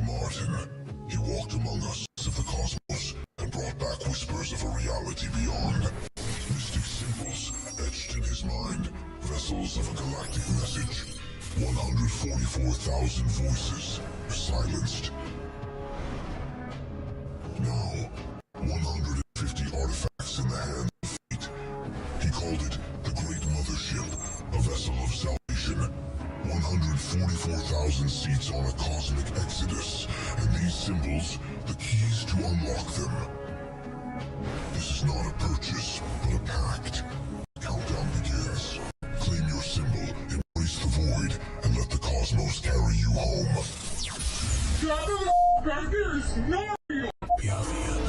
Martin. He walked among us of the cosmos and brought back whispers of a reality beyond. Mystic symbols etched in his mind, vessels of a galactic message. 144,000 voices silenced. Now, 150 artifacts in the hands of fate. He called it the Great Mothership, a vessel of salvation. 144,000 seats on a cosmic exodus, and these symbols, the keys to unlock them. This is not a purchase, but a pact. Countdown begins. Claim your symbol, embrace the void, and let the cosmos carry you home. Get the back here, it's Mario! Piavian.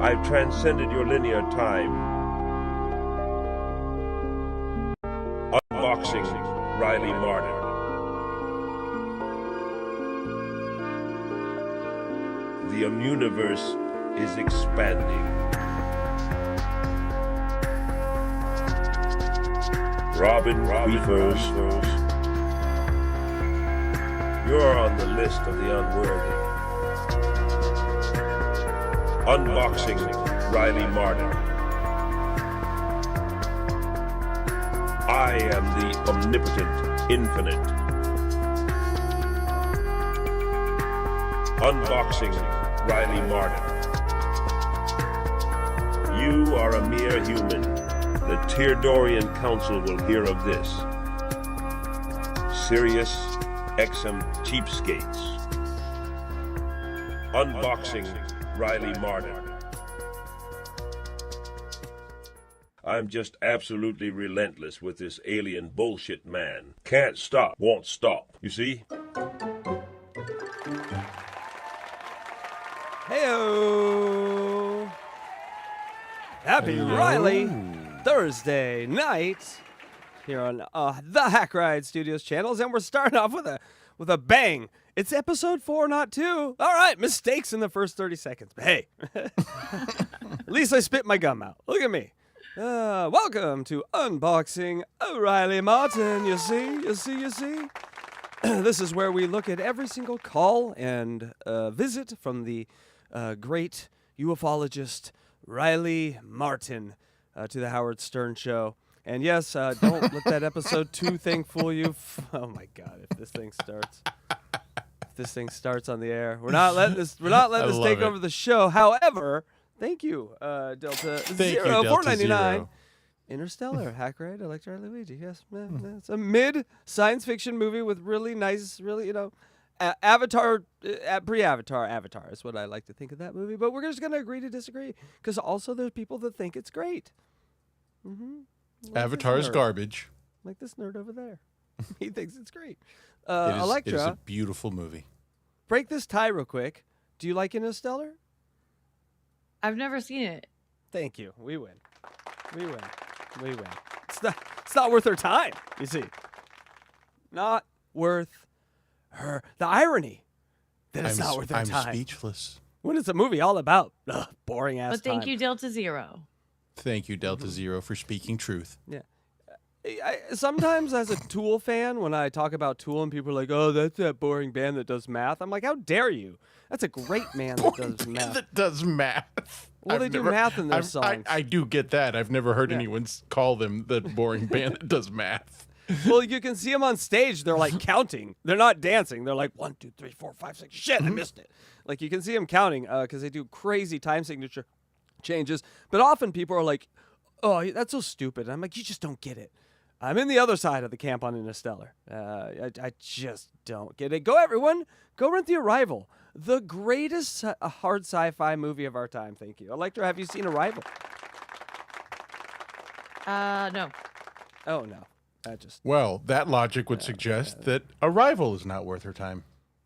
I've transcended your linear time. Unboxing Riley Martin. The universe is expanding. Robin Queefers. You're on the list of the unworthy. Unboxing Riley Martin. I am the omnipotent infinite. Unboxing Riley Martin. You are a mere human. The Teardorian Council will hear of this. Sirius XM cheapskates. Unboxing Riley Martin. I'm just absolutely relentless with this alien bullshit man. Can't stop, won't stop. You see? Heyo! Happy Riley Thursday night here on the Hack Ride Studios channels, and we're starting off with a bang. It's episode 4, not 2. All right, mistakes in the first 30 seconds. But hey, at least I spit my gum out. Look at me. Welcome to Unboxing O'Reilly Martin. You see? This is where we look at every single call and visit from the great ufologist Riley Martin to the Howard Stern Show. And yes, don't let that episode 2 thing fool you. Oh my God, if this thing starts on the air, we're not letting this take over the show. However, thank you, Delta Zero 499. Interstellar, Hack Ride, Electro Luigi. Yes, man, it's a mid science fiction movie with really nice, Avatar, pre-Avatar Avatar is what I like to think of that movie. But we're just gonna agree to disagree because also there's people that think it's great. Like Avatar is garbage. Like this nerd over there, he thinks it's great. It is a beautiful movie. Break this tie real quick. Do you like Interstellar? I've never seen it. Thank you. We win. It's not worth her time, you see. Not worth her. The irony that it's not worth her time. I'm speechless. When it's a movie all about boring ass But thank you, Delta Zero. Thank you, Delta Zero, for speaking truth. Yeah. Sometimes as a Tool fan, when I talk about Tool and people are like, oh, that's that boring band that does math. I'm like, how dare you? That's a great man that does math. That does math. Well, they do math in their songs. I do get that. I've never heard anyone call them the boring band that does math. Well, you can see them on stage. They're like counting. They're not dancing. They're like 1, 2, 3, 4, 5, 6. Shit, I missed it. Like you can see them counting because they do crazy time signature changes. But often people are like, "Oh, that's so stupid." And I'm like, "You just don't get it." I'm in the other side of the camp on Interstellar. I just don't get it. Go, everyone. Go rent The Arrival. The greatest hard sci-fi movie of our time. Thank you. Electra, have you seen Arrival? No. Oh, no. Well, that logic would suggest that Arrival is not worth her time.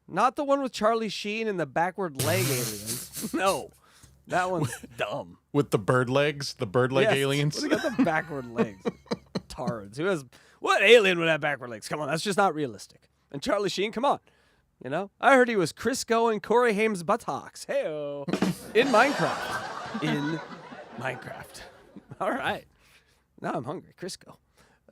Not the one with Charlie Sheen and the backward leg aliens. No. That one's dumb. With the bird legs? The bird leg aliens? What do you got the backward legs? Tards. What alien would have backward legs? Come on, that's just not realistic. And Charlie Sheen, come on. You know? I heard he was Crisco and Corey Haim's buttocks. Hey-o. In Minecraft. In Minecraft. All right. Now I'm hungry. Crisco.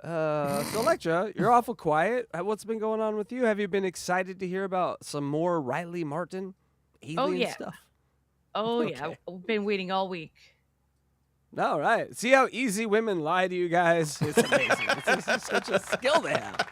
So Electra, you're awful quiet. What's been going on with you? Have you been excited to hear about some more Riley Martin alien stuff? Oh, Okay. yeah. I've been waiting all week. All right. See how easy women lie to you guys? It's amazing. It's such a skill to have.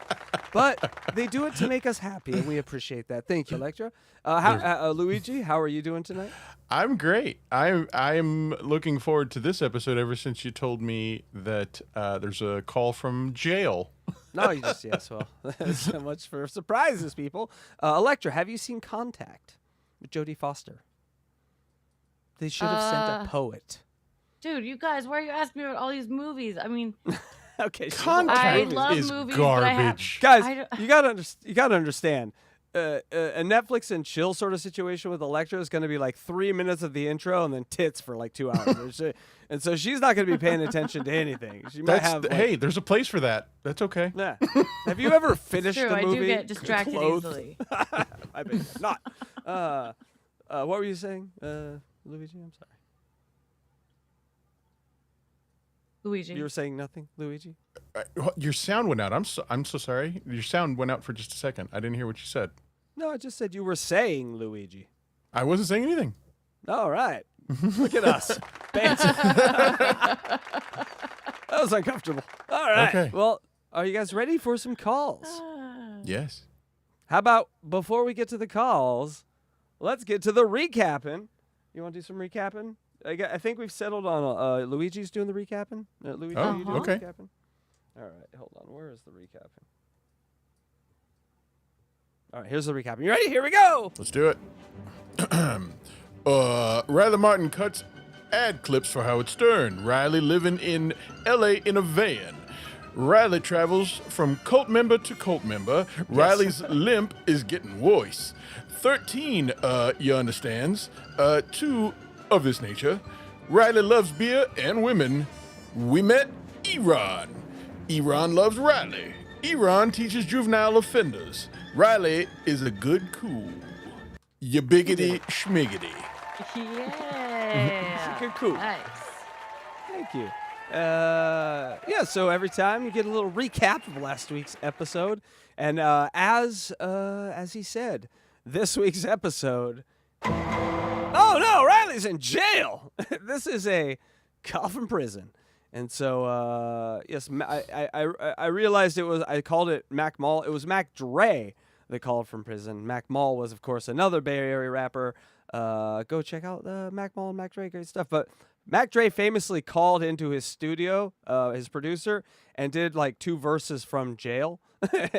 But they do it to make us happy, and we appreciate that. Thank you, Electra. Luigi, how are you doing tonight? I'm great. I'm looking forward to this episode ever since you told me that there's a call from jail. No, yes, well, so much for surprises, people. Electra, have you seen Contact with Jodie Foster? They should have sent a poet. Dude, you guys, why are you asking me about all these movies? I mean, Okay, Contact I love is movies, but I have- garbage. guys, you gotta understand. A Netflix and chill sort of situation with Electra is going to be like 3 minutes of the intro and then tits for like 2 hours. And so she's not going to be paying attention to anything. She might have. Hey, there's a place for that. That's okay. Yeah. Have you ever finished True, the I movie? do get distracted clothed? easily. I bet you're not. What were you saying, Luigi? I'm sorry. Luigi. You were saying nothing, Luigi? Your sound went out. I'm so sorry. Your sound went out for just a second. I didn't hear what you said. No, I just said you were saying Luigi. I wasn't saying anything. All right. Look at us. Banter. That was uncomfortable. All right. Okay. Well, are you guys ready for some calls? Yes. How about before we get to the calls, let's get to the recapping. You want to do some recapping? I think we've settled on Luigi's doing the recapping. Luigi, Oh, you doing okay. the recapping? All right, hold on. Where is the recapping? All right, here's the recapping. You ready? Here we go. Let's do it. Riley Martin cuts ad clips for Howard Stern. Riley living in L.A. in a van. Riley travels from cult member to cult member. Riley's limp is getting worse. 13, you understands. 2 of this nature. Riley loves beer and women. We met Iran. Iran loves Riley. Iran teaches juvenile offenders. Riley is a good cool. You biggity schmiggity. Yeah. Good cool. Nice. Thank you. Yeah, so every time you get a little recap of last week's episode. And as he said, this week's episode... Oh, no, Riley's in jail. This is a call from prison. And so, yes, I realized I called it Mac Mall. It was Mac Dre that called from prison. Mac Mall was, of course, another Bay Area rapper. Go check out Mac Mall and Mac Dre, great stuff. But Mac Dre famously called into his studio, his producer, and did like 2 verses from jail.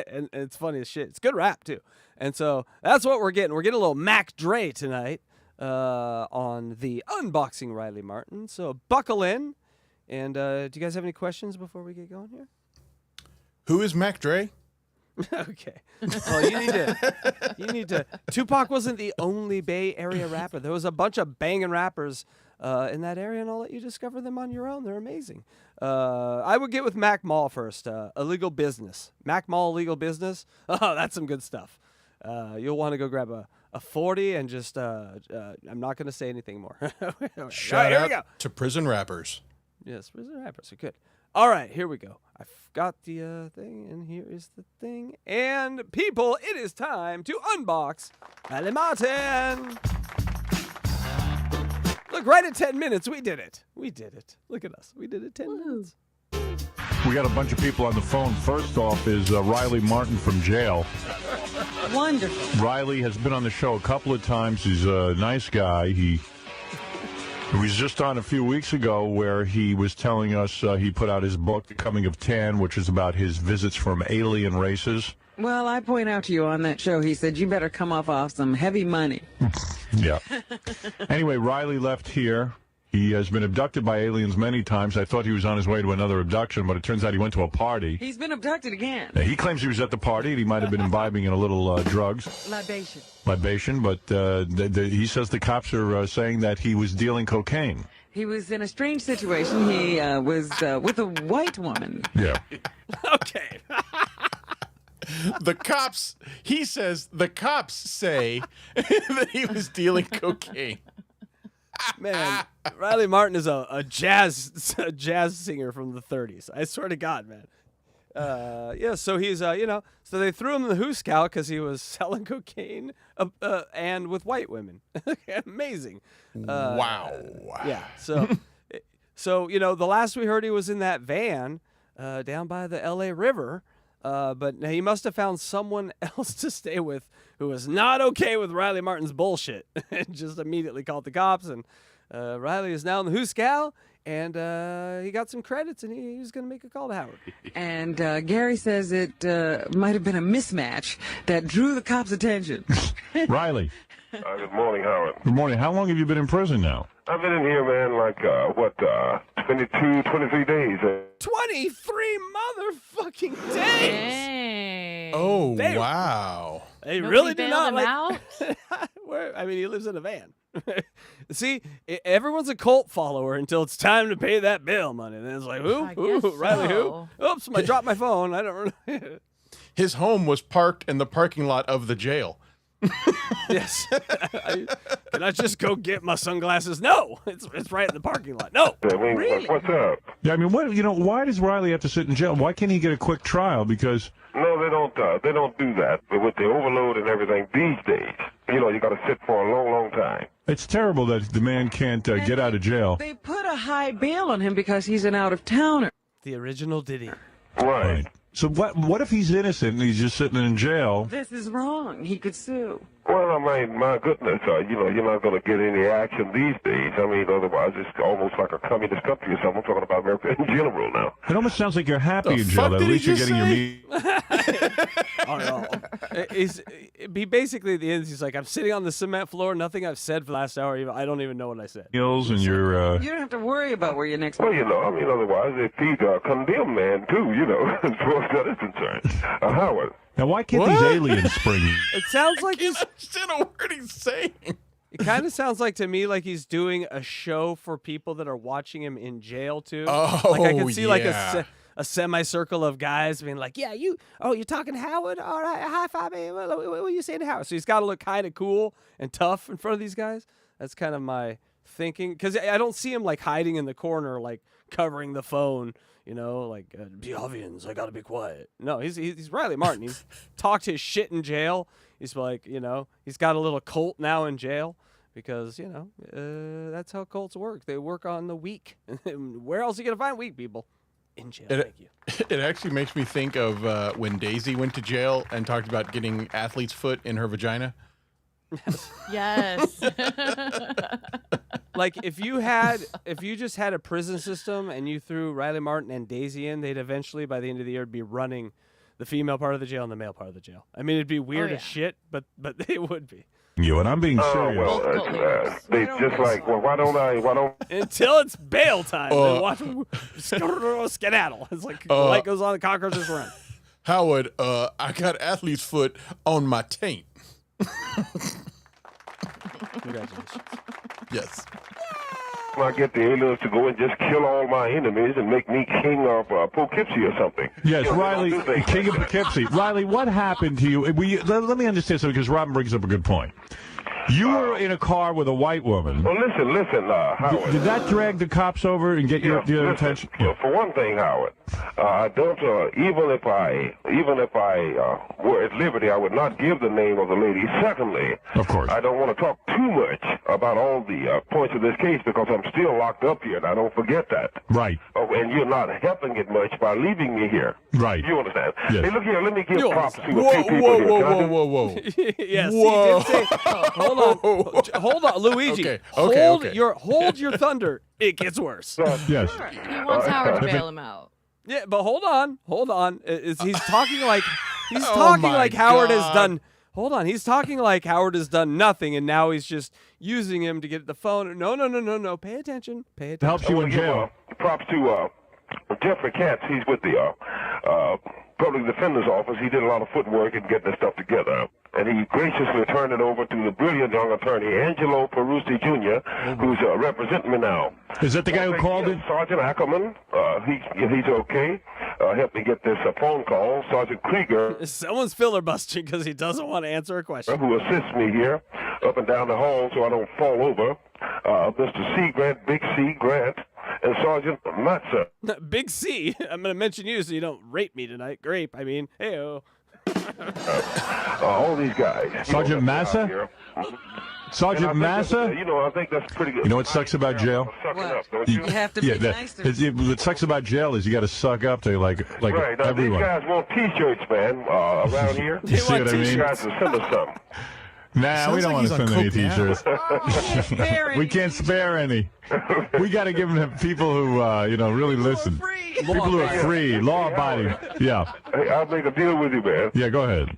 And it's funny as shit. It's good rap, too. And so that's what we're getting. We're getting a little Mac Dre tonight on the Unboxing Riley Martin. So buckle in. And do you guys have any questions before we get going here? Who is Mac Dre? Okay. Well, you need to. Tupac wasn't the only Bay Area rapper. There was a bunch of banging rappers in that area, and I'll let you discover them on your own. They're amazing. I would get with Mac Mall first. Illegal Business. Mac Mall Legal Business. Oh, that's some good stuff. You'll want to go grab a 40 and just. I'm not going to say anything more. Shout here we go. out to prison rappers. Yes, prison rappers are good. All right, here we go. I've got the thing, and here is the thing. And people, it is time to unbox Riley Martin. Look Look, right at 10 minutes, we did it. We did it. Look at us. We did it 10 minutes. We got a bunch of people on the phone. First off is Riley Martin from jail. Wonderful. Riley has been on the show a couple of times. He's a nice guy. He was just on a few weeks ago where he was telling us he put out his book, The Coming of 10, which is about his visits from alien races. Well, I point out to you on that show, he said, you better come off some heavy money. Yeah. Anyway, Riley left here. He has been abducted by aliens many times. I thought he was on his way to another abduction, but it turns out he went to a party. He's been abducted again. He claims he was at the party and he might have been imbibing in a little drugs. Libation, but he says the cops are saying that he was dealing cocaine. He was in a strange situation. He was with a white woman. Yeah. Okay. He says the cops say that he was dealing cocaine. Man, Riley Martin is a jazz singer from the 30s. I swear to God, man. Yeah, so he's, so they threw him in the Hooskow because he was selling cocaine and with white women. Amazing. Wow. Yeah, so, the last we heard he was in that van down by the L.A. River, but he must have found someone else to stay with who was not okay with Riley Martin's bullshit and just immediately called the cops. And Riley is now in the Hooskow, and he got some credits, and he was going to make a call to Howard. And Gary says it might have been a mismatch that drew the cops' attention. Riley. Good morning, Howard. Good morning. How long have you been in prison now? I've been in here, man, 22, 23 days. 23 motherfucking days! Dang. Oh, wow. They Nobody really do bailed not him like. out? He lives in a van. See, everyone's a cult follower until it's time to pay that bail money. And then it's like, I who? guess Riley, so. who? Oops, I dropped my phone. I don't know. His home was parked in the parking lot of the jail. Yes. Can I just go get my sunglasses? No, it's right in the parking lot. No. Really? What's up? Yeah, I mean, why does Riley have to sit in jail? Why can't he get a quick trial? Because No, they don't. They don't do that. But with the overload and everything these days, you got to sit for a long, long time. it's terrible that the man can't get out of jail. They put a high bail on him because he's an out-of-towner. The original Diddy. Right. So what if he's innocent and he's just sitting in jail? This is wrong. He could sue. Well, I mean, my goodness, you're not going to get any action these days. I mean, otherwise it's almost like a communist country or something. I'm talking about America in general now. It almost sounds like you're happy The in jail. fuck At did he least you're just getting your say? meat. Oh, no. He basically, at the end, he's like, I'm sitting on the cement floor. Nothing I've said for the last hour. I don't even know what I said. Meals and your You don't have to worry about where your next... Well, otherwise they feed a condemned man, too, as far as that is concerned. Howard. Now, why can't these aliens spring? It sounds like he's... Understand a word he's saying. It kind of sounds like to me like he's doing a show for people that are watching him in jail, too. Oh, like I can see like yeah. a semicircle of guys being like, yeah, you're talking to Howard? All right, high five me. What are you saying to Howard? So he's got to look kind of cool and tough in front of these guys. That's kind of my thinking. Because I don't see him like hiding in the corner, like covering the phone, like, Biavians, I got to be quiet. No, he's Riley Martin. He's talked his shit in jail. He's like, he's got a little cult now in jail. Because, that's how cults work. They work on the weak. Where else are you going to find weak people? In jail. Thank you. It actually makes me think of when Daisy went to jail and talked about getting athlete's foot in her vagina. Yes. Like if you just had a prison system and you threw Riley Martin and Daisy in, they'd eventually by the end of the year be running the female part of the jail and the male part of the jail. I mean, it'd be weird as shit, but they would be. You and I'm being serious. Well, they just like, why don't... Until it's bail time. Then watch them skedaddle. It's like the light goes on, the cockroaches run. Howard, I got athlete's foot on my taint. Congratulations. Yes. I get the aliens to go and just kill all my enemies and make me king of Poughkeepsie or something. Yes, Riley, king of Poughkeepsie. Riley, what happened to you? Let me understand something, because Robin brings up a good point. You were in a car with a white woman. Well, listen, Howard. Did that drag the cops over and get your attention? Yeah. For one thing, Howard, I don't. Even if I were at liberty, I would not give the name of the lady. Secondly, of course, I don't want to talk too much about all the points of this case because I'm still locked up here, and I don't forget that. Right. Oh, and you're not helping it much by leaving me here. Right. You understand? Yes. Hey, look here. Let me give props to a few Whoa, people here. whoa. Yes. Whoa. He did say, hold on, Luigi. Okay. Hold your thunder. It gets worse. Yes. He wants Howard to bail him out. Yeah, but hold on. He's talking like my Howard has God. done. Hold on, he's talking like Howard has done nothing, and now he's just using him to get the phone. No. Pay attention. Helps you in jail. Props to Jeffrey Katz. He's with the public defender's office. He did a lot of footwork in getting this stuff together. And he graciously turned it over to the brilliant young attorney, Angelo Perusi Jr., who's representing me now. Is that the guy who called it? Sergeant Ackerman, he's okay. Helped me get this phone call. Sergeant Krieger, Someone's filibustering because he doesn't want to answer a question. who assists me here up and down the hall so I don't fall over. Mr. C. Grant, Big C. Grant, and Sergeant Matza. Big C. I'm going to mention you so you don't rape me tonight. Grape, I mean. Hey-oh. All these guys. Sergeant Massa? Sergeant Massa? I think that's pretty good. You know what sucks about jail? Sucking What? up, don't you? You have to be nice to What sucks about jail is you got to suck up to like Right. Now, everyone. these guys want T-shirts, man, around here. You see what I These mean? guys will send us some. Nah, we Sounds don't like want to he's on send any coke T-shirts. Very We can't spare any. We got to give them people who, really listen. free. People who are free, law-abiding. Yeah. Hey, I'll make a deal with you, man. Yeah, go ahead.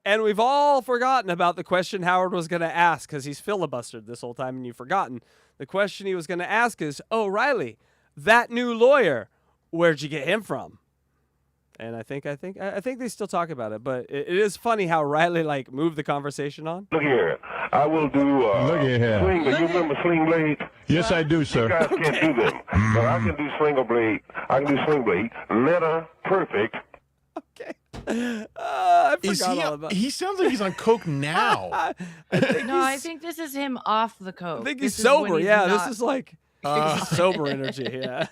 And we've all forgotten about the question Howard was going to ask because he's filibustered this whole time and you've forgotten. The question he was going to ask is, oh, Riley, that new lawyer, where'd you get him from? And I think they still talk about it, but it is funny how Riley moved the conversation on. Look here. I will do Look at here. Sling Blade. You remember Sling Blade? Yes, I do, You sir. guys can't do them. But I can do Sling Blade. I can do Sling Blade. Letter perfect. Okay. I Is forgot all about he sounds like he's on coke now. No, I think this is him off the coke. I think he's This is when sober. he's Yeah, not- this is this is sober energy. Yeah.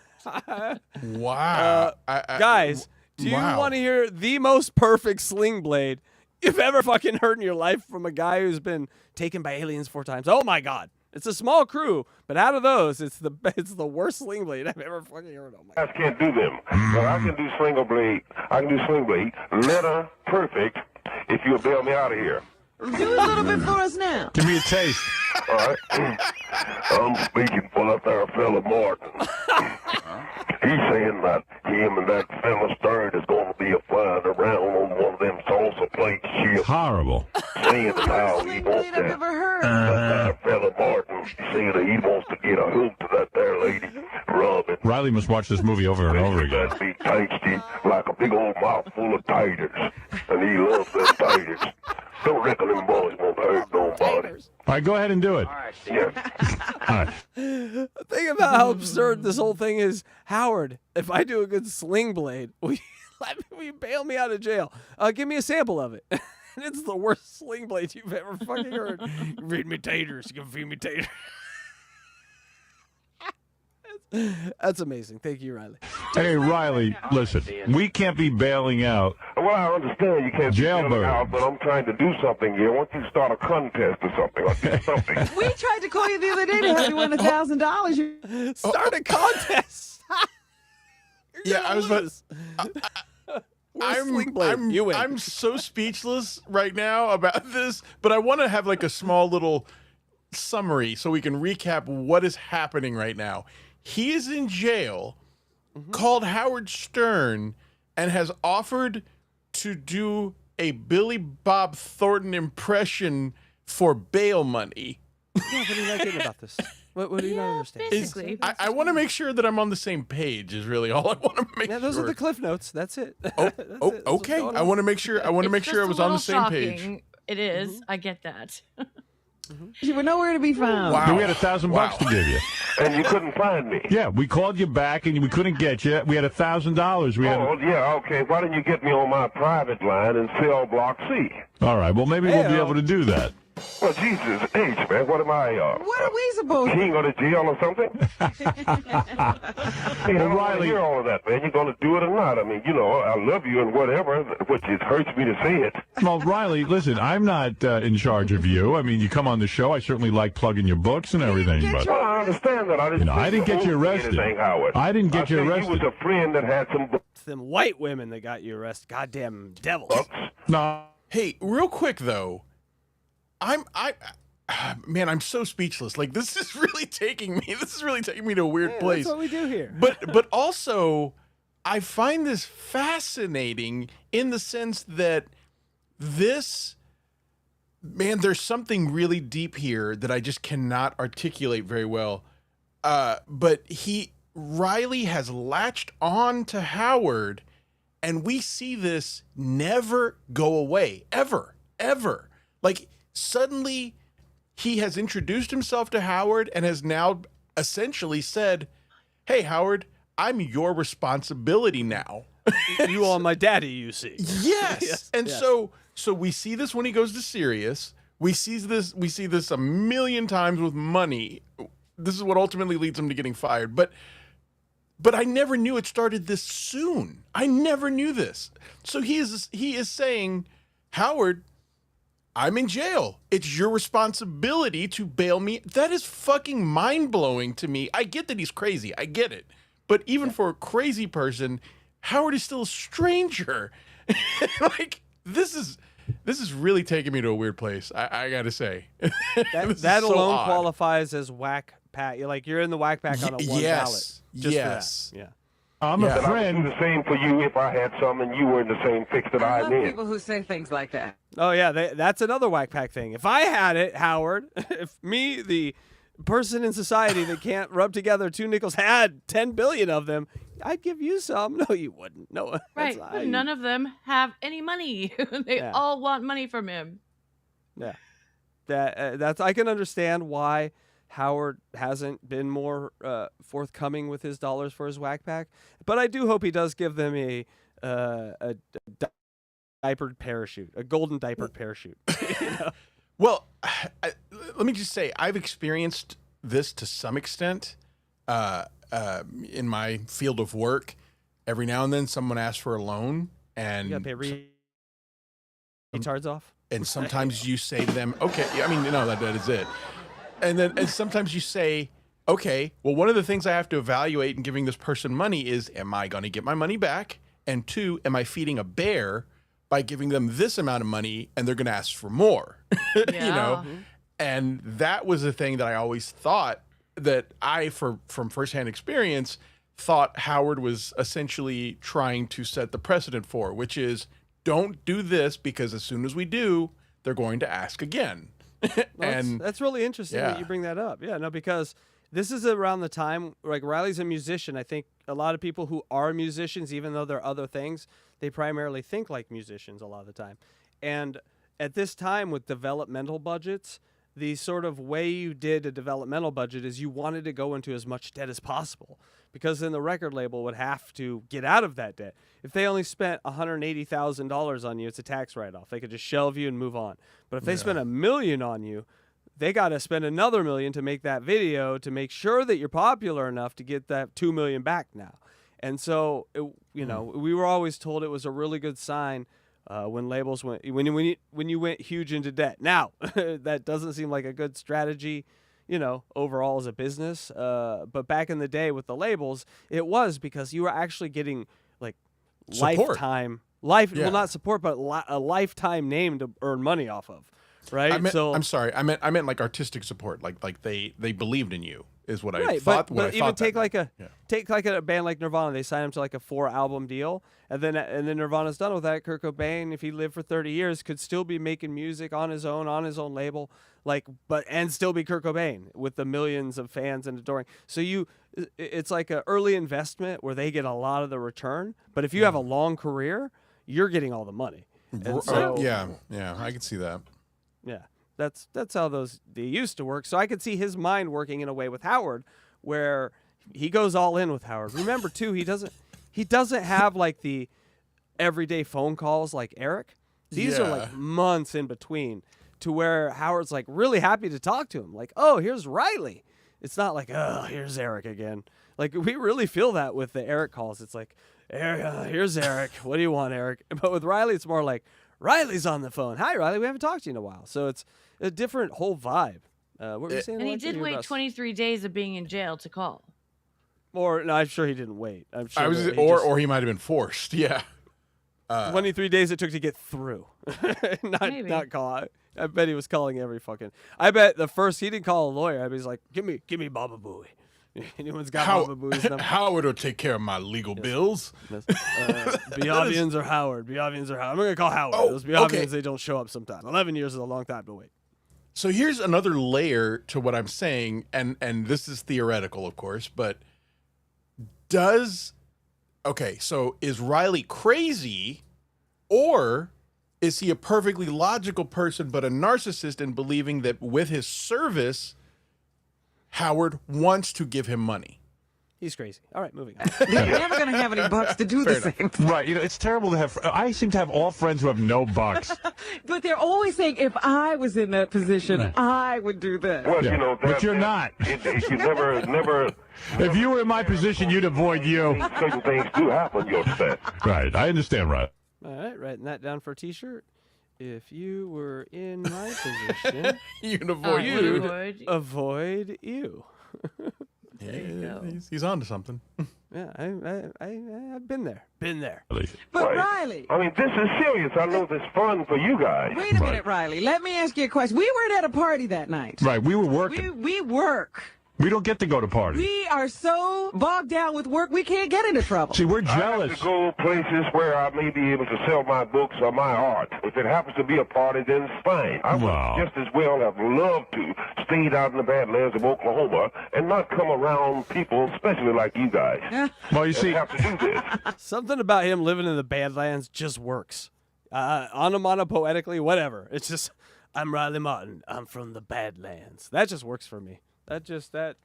Wow. Guys, do you wow. want to hear the most perfect sling blade you've ever fucking heard in your life from a guy who's been taken by aliens 4 times? Oh my God. It's a small crew, but out of those, it's the worst sling blade I've ever fucking heard. Oh my You God. guys can't do them. But I can do Sling Blade. I can do Sling Blade. Letter perfect if you'll bail me out of here. Do a little bit for us now. Give me a taste. All right? I'm speaking for that there fella Martin. He's saying that him and that fella Stern is going to be flying around on one of them salsa plate ships, Horrible. saying how he Sling wants blade I've that. never heard. That fella Martin saying that he wants to get a hook to that there lady, Robin. Riley must watch this movie over and over again. That'd be tasty, like a big old mouthful of taters. And he loves them taters. Don't reckon them boys won't hurt nobody. All right, go ahead and do it. Yeah. All right. Think about how absurd this whole thing is. Howard, if I do a good sling blade, will you bail me out of jail? Give me a sample of it. And it's the worst sling blade you've ever fucking heard. You feed me taters. You can feed me taters. That's amazing. Thank you, Riley. Hey, Riley, listen, we can't be bailing out. Well, I understand you can't Jailbird. be out, but I'm trying to do something here. Why don't you start a contest or something? Or do something. We tried to call you the other day to help you win $1,000. Start a contest. Yeah, I was about. Sling blade. You win. I'm so speechless right now about this, but I want to have a small little summary so we can recap what is happening right now. He is in jail, called Howard Stern, and has offered to do a Billy Bob Thornton impression for bail money. Yeah, what do you not getting about this? What do you not understand? Basically. I want to make sure that I'm on the same page. Is really all I want to make Yeah, sure. those are the cliff notes. That's it. Oh, That's it. That's what's okay. going I on. want to make sure. I want to make It's sure I just was a on the little same page. shocking. It is. I get that. You were nowhere to be found. Wow. We had $1,000 to give you. And you couldn't find me. Yeah, we called you back and we couldn't get you. We had $1,000. We had. Oh, yeah, okay. Why didn't you get me on my private line in cell block C? All right. Well, maybe we'll be Hey-o. able to do that. Well, Jesus H, man, what am I, What are we supposed to king of the jail or something? I don't want to hear all of that, man. You're going to do it or not. I mean, I love you and whatever, which it hurts me to say it. Well, Riley, listen, I'm not in charge of you. I mean, you come on the show. I certainly like plugging your books and everything. But Well, I understand that. I didn't get you arrested. Anything, Howard. I didn't get you You arrested. was a friend that had some It's them white women that got you arrested. Goddamn devils. books. No. Hey, real quick though, man, I'm so speechless. Like this is really taking me to a weird place. That's what we do here. But also, I find this fascinating in the sense that there's something really deep here that I just cannot articulate very well. But Riley has latched on to Howard, and we see this never go away, ever. Like suddenly he has introduced himself to Howard and has now essentially said, "Hey, Howard, I'm your responsibility now." You are my daddy, you see. Yes. Yes, And yes. so we see this when he goes to Sirius. We see this a million times with money. This is what ultimately leads him to getting fired. But I never knew it started this soon. I never knew this. So he is saying, "Howard, I'm in jail. It's your responsibility to bail me." That is fucking mind-blowing to me. I get that he's crazy. I get it. But even for a crazy person, Howard is still a stranger. Like, this is really taking me to a weird place. I gotta say. That so alone odd. qualifies as whack pack. You're in the whack pack on a one ballot. Just yes. For that. Yeah. I'm Yeah. a And I would friend. do the same for you if I had some and you were in the same fix that I I'm love in. people who say things like that. Oh yeah, that's another whack pack thing. If I had it, Howard, if me, the person in society that can't rub together two nickels, had 10 billion of them, I'd give you some. No, you wouldn't. No, Right. But none of them have any money. They Yeah. all want money from him. Yeah, that's I can understand why Howard hasn't been more forthcoming with his dollars for his whack pack, but I do hope he does give them a diapered parachute, a golden diapered parachute. You know? Well, let me just say, I've experienced this to some extent in my field of work. Every now and then, someone asks for a loan, and You gotta pay retards off. and sometimes you say to them, "Okay, I mean, that is it." And sometimes you say, "Okay, well, one of the things I have to evaluate in giving this person money is, am I going to get my money back? And two, am I feeding a bear by giving them this amount of money and they're going to ask for more?" Yeah. And that was the thing that I always thought that from firsthand experience, thought Howard was essentially trying to set the precedent for, which is, don't do this because as soon as we do, they're going to ask again. And That's really interesting that yeah. you bring that up. Yeah, no, because this is around the time, like, Riley's a musician. I think a lot of people who are musicians, even though they're other things, they primarily think like musicians a lot of the time. And at this time with developmental budgets, the sort of way you did a developmental budget is you wanted to go into as much debt as possible, because then the record label would have to get out of that debt. If they only spent $180,000 on you, it's a tax write-off. They could just shelve you and move on. But if they spent $1 million on you, they got to spend another $1 million to make that video to make sure that you're popular enough to get that $2 million back now. And so, we were always told it was a really good sign when labels went when you went huge into debt. Now, that doesn't seem like a good strategy, overall as a business. But back in the day with the labels, it was, because you were actually getting like Support. well, not support, but a lifetime name to earn money off of. Right. I'm sorry. I meant like artistic support. Like they believed in you is what I Right, thought. but even take like a band like Nirvana. They sign him to like a 4-album deal, and then Nirvana's done with that. Kurt Cobain, if he lived for 30 years, could still be making music on his own label, and still be Kurt Cobain with the millions of fans and adoring. So it's like an early investment where they get a lot of the return. But if you have a long career, you're getting all the money. And so, yeah, I can see that. yeah, that's how they used to work. So I could see his mind working in a way with Howard, where he goes all in with Howard. Remember too, he doesn't have like the everyday phone calls like Eric. These are like months in between. to where Howard's like really happy to talk to him. Like, oh, here's Riley. It's not like, oh, here's Eric again. Like, we really feel that with the Eric calls. It's like, here's Eric. What do you want, Eric? But with Riley, it's more like, Riley's on the phone. Hi, Riley. We haven't talked to you in a while. So it's a different whole vibe. What were you saying? And he did wait 23 days of being in jail to call. Or, no, I'm sure he didn't wait. I'm sure. Or he might have been forced. Yeah. 23 days it took to get through. not call. I bet he was calling every fucking. I bet the first he didn't call a lawyer. I bet he's like, give me Baba Booey. Anyone's got Baba Booey's number? Howard will take care of my legal bills. Biavians or Howard? Biavians or Howard? I'm gonna call Howard. Those Biavians, they don't show up sometimes. 11 years is a long time to wait. So here's another layer to what I'm saying, and this is theoretical, of course, but so is Riley crazy, or is he a perfectly logical person but a narcissist in believing that with his service, Howard wants to give him money? He's crazy. All right, moving on. They're never going to have any bucks to do the same thing. Right. It's terrible to have. I seem to have all friends who have no bucks. But they're always saying, if I was in that position, I would do this. Well, but you're not. You never. If you were in my position, you'd avoid you. Certain things do happen, you'll say. Right. I understand, right? All right, writing that down for a T-shirt. If you were in my position, You'd avoid avoid you. There you go. He's on to something. Yeah, I've been there. But Riley. I mean, this is serious. I know this is fun for you guys. Wait a minute, Riley. Let me ask you a question. We weren't at a party that night. Right. We were working. We work. We don't get to go to parties. We are so bogged down with work, we can't get into trouble. See, we're I have jealous. to go places where I may be able to sell my books or my art. If it happens to be a party, then it's fine. I would just as well have loved to stayed out in the Badlands of Oklahoma and not come around people, especially like you guys. Well, you see, have to do this. Something about him living in the Badlands just works. Onomatopoetically, whatever. It's just, I'm Riley Martin. I'm from the Badlands. That just works for me.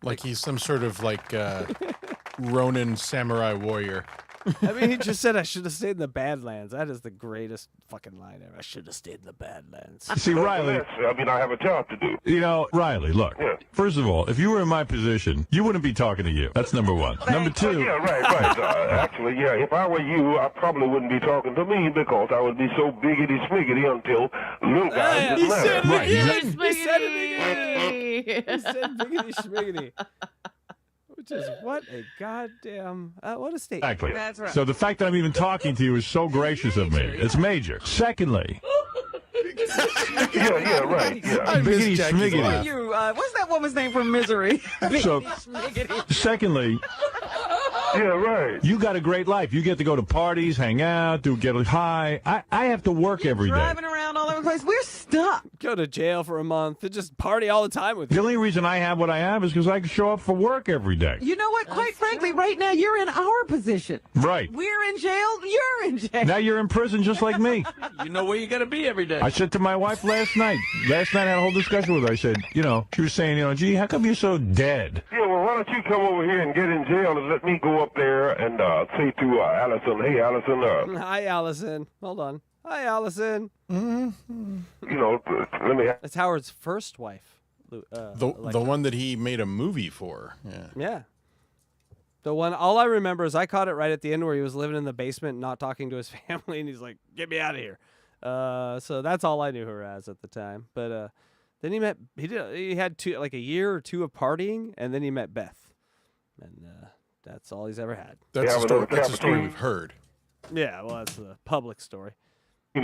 Like he's some sort of Ronin samurai warrior. I mean, he just said I should have stayed in the Badlands. That is the greatest fucking line ever. I should have stayed in the Badlands. See, Riley. I mean, I have a job to do. You know, Riley, look. Yeah. First of all, if you were in my position, you wouldn't be talking to you. That's number one. Number two. Yeah, right. Actually, yeah, if I were you, I probably wouldn't be talking to me because I would be so biggity-smiggity until little guys didn't matter. Right. He said it again. He said biggity schmiggity. Which is what a goddamn, what a statement. Exactly. That's right. So the fact that I'm even talking to you is so gracious of me. It's major. Secondly. Yeah, right. Yeah. Biggity schmiggity. What's that woman's name from Misery? So, secondly, Yeah, right. you got a great life. You get to go to parties, hang out, get high. I have to work every day. Driving around all over the place. We're stuck. Go to jail for a month and just party all the time with The you. only reason I have what I have is because I can show up for work every day. You know what? Quite frankly, right now, you're in our position. Right. We're in jail. You're in jail. Now you're in prison just like me. You know where you got to be every day. I said to my wife last night. Last night I had a whole discussion with her. I said, she was saying, gee, how come you're so dead? Yeah, well, why don't you come over here and get in jail and let me go up there and say to Allison, hey, Allison. Hi, Allison. Hold on. Hi, Allison. Let me. That's Howard's first wife. The one that he made a movie for. Yeah. Yeah. The one, all I remember is I caught it right at the end where he was living in the basement, not talking to his family, and he's like, get me out of here. So that's all I knew her as at the time. But then he had a year or two of partying, and then he met Beth. And that's all he's ever had. That's a story we've heard. Yeah, well, that's the public story. I'm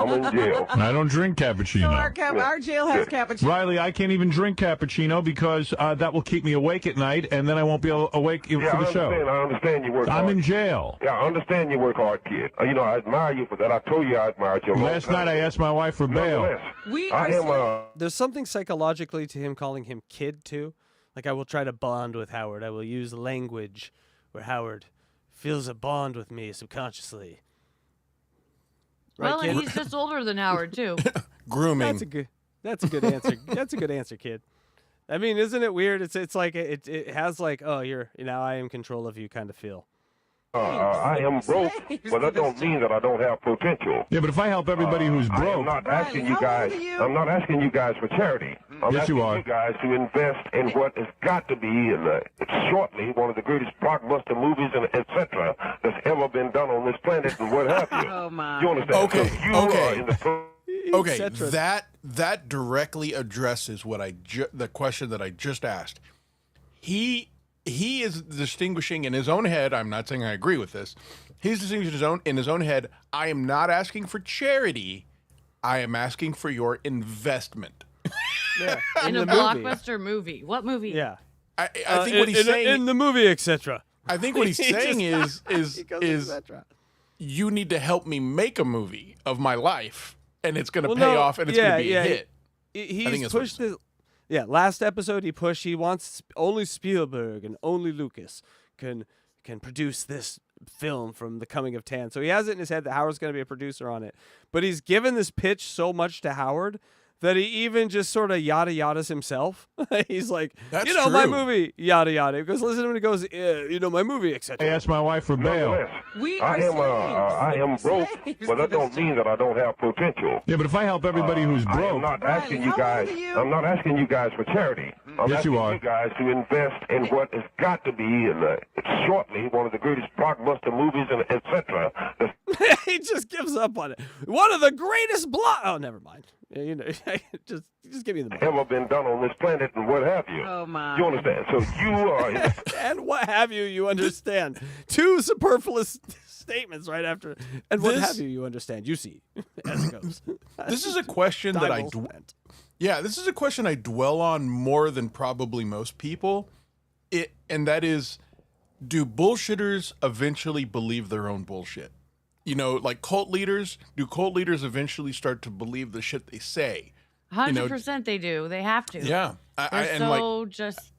in jail. I don't drink cappuccino. So our jail has cappuccino. Riley, I can't even drink cappuccino because that will keep me awake at night, and then I won't be awake for the show. I understand you work hard. I'm in jail. Yeah, I understand you work hard, kid. I admire you for that. I told you I admired you. Last night I asked my wife for bail. There's something psychologically to him calling him kid, too. Like, I will try to bond with Howard. I will use language where Howard feels a bond with me subconsciously. Right, Well, kid? and he's just older than Howard, too. Grooming. That's a good answer. That's a good answer, kid. I mean, isn't it weird? It's like it has like, oh, I am in control of you kind of feel. I am broke, but that don't mean that I don't have potential. Yeah, but if I help everybody who's I am broke, not asking you guys. I'm not asking you guys for charity. I'm Yes, asking you are. you guys to invest in what has got to be shortly one of the greatest blockbuster movies and etc. that's ever been done on this planet and what have you. Oh my. You understand? Okay, So you okay. are in the Okay, Etc. that directly addresses what the question that I just asked. He is distinguishing in his own head. I'm not saying I agree with this. He's distinguishing in his own head. I am not asking for charity. I am asking for your investment. Yeah. In a the movie. blockbuster movie. What movie? Yeah. I think what he's saying in the movie, etc. I think what he's saying He is goes, etc. you need to help me make a movie of my life, and it's going to Well, pay no, off, and it's going to be a hit. He's I think that's what pushed this. Yeah, last episode he wants only Spielberg and only Lucas can produce this film from The Coming of Tan. So he has it in his head that Howard's going to be a producer on it. But he's given this pitch so much to Howard that he even just sort of yada yadas himself. He's like, That's my true. movie, yada yada. He goes, listen to him and he goes, my movie, I etc. asked my wife for bail. Nonetheless, We I are am broke, but that don't mean that I don't have potential. Yeah, but if I help everybody who's I am broke, not asking you guys. I'm not asking you guys for charity. I'm Yes, asking you are. you guys to invest in what has got to be shortly one of the greatest blockbuster movies and etc. He just gives up on it. One of the greatest Oh, never mind. Just give me the money. ever been done on this planet and what have you. Oh my. You understand? So you are. And what have you, you understand. Two superfluous statements right after. And what This- have you, you understand. You see, as it goes. This is a question that Time well spent. this is a question I dwell on more than probably most people. And that is, do bullshitters eventually believe their own bullshit? Like cult leaders, do cult leaders eventually start to believe the shit they say? 100% they do. They have to. Yeah. They're so just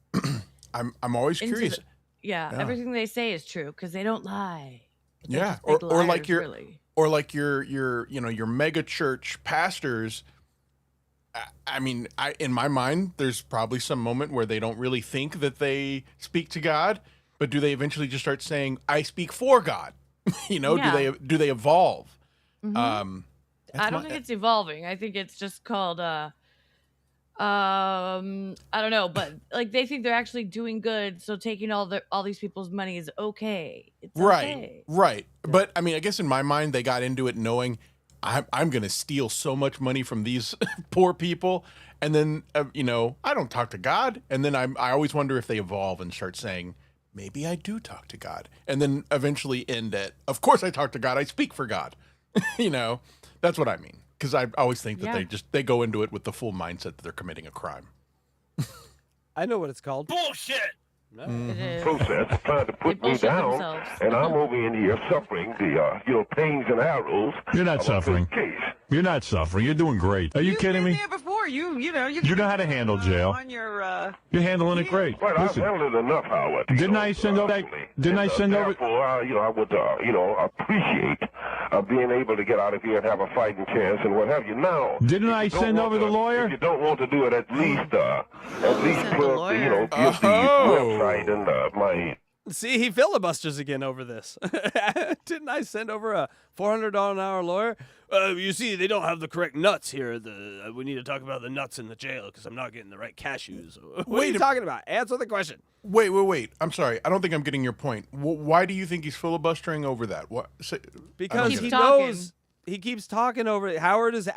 I'm always into curious. yeah, everything they say is true because they don't lie. They're Yeah. just big Or like liars, your really. or like your mega church pastors. In my mind, there's probably some moment where they don't really think that they speak to God, but do they eventually just start saying, "I speak for God"? Yeah. Do they evolve? I don't think it's evolving. I think it's just called I don't know, but like they think they're actually doing good, so taking all these people's money is okay. It's okay. Right. But I guess in my mind, they got into it knowing I'm going to steal so much money from these poor people, and then I don't talk to God, and then I always wonder if they evolve and start saying, maybe I do talk to God, and then eventually end at, of course I talk to God, I speak for God. That's what I mean, because I always think that Yeah. they go into it with the full mindset that they're committing a crime. I know what it's called. Bullshit! It is. Process trying to put They me bullshit down, themselves. and I'm over in here suffering the pains and arrows. You're not of a suffering. case. You're not suffering. You're doing great. Are you kidding You've me? been there before. You know how to handle jail. On your You're handling it great. Right, I've Listen, handled it enough, Howard. Didn't I send over that? personally. Didn't I And, send over? Therefore, I would, appreciate being able to get out of here and have a fighting chance and what have you. Now, Didn't if I you don't send want over the to- lawyer? If you don't want to do it, at least Send the plug, lawyer. give the website and my. See, he filibusters again over this. Didn't I send over a $400 an hour lawyer? You see, they don't have the correct nuts here. We need to talk about the nuts in the jail because I'm not getting the right cashews. What are you talking about? Answer the question. Wait. I'm sorry. I don't think I'm getting your point. Why do you think he's filibustering over that? What? Because Keep he talking. knows he keeps talking over it. Howard is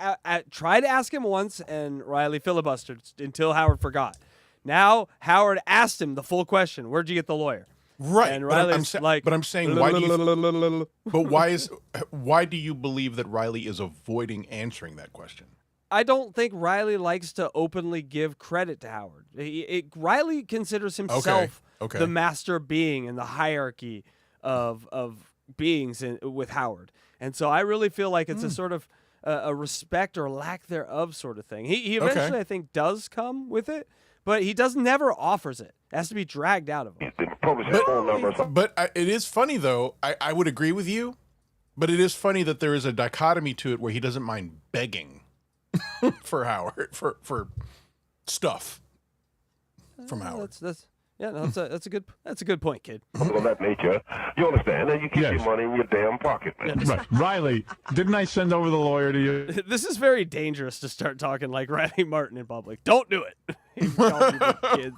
tried to ask him once, and Riley filibustered until Howard forgot. Now Howard asked him the full question. Where'd you get the lawyer? Right. And But I'm Riley's like, but I'm saying, why do you? But why do you believe that Riley is avoiding answering that question? I don't think Riley likes to openly give credit to Howard. Riley considers himself Okay. the master being in the hierarchy of beings with Howard. And so I really feel like it's a sort of a respect or lack thereof sort of thing. He eventually, I think, does come with it, but he never offers it. It has to be dragged out of him. But it is funny, though. I would agree with you, but it is funny that there is a dichotomy to it where he doesn't mind begging for Howard for stuff from Howard. That's a good point, kid. Of that nature, You understand? And you keep Yes. your money in your damn pocket, man. Right. Riley, didn't I send over the lawyer to you? This is very dangerous to start talking like Riley Martin in public. Don't do it. You call people kids.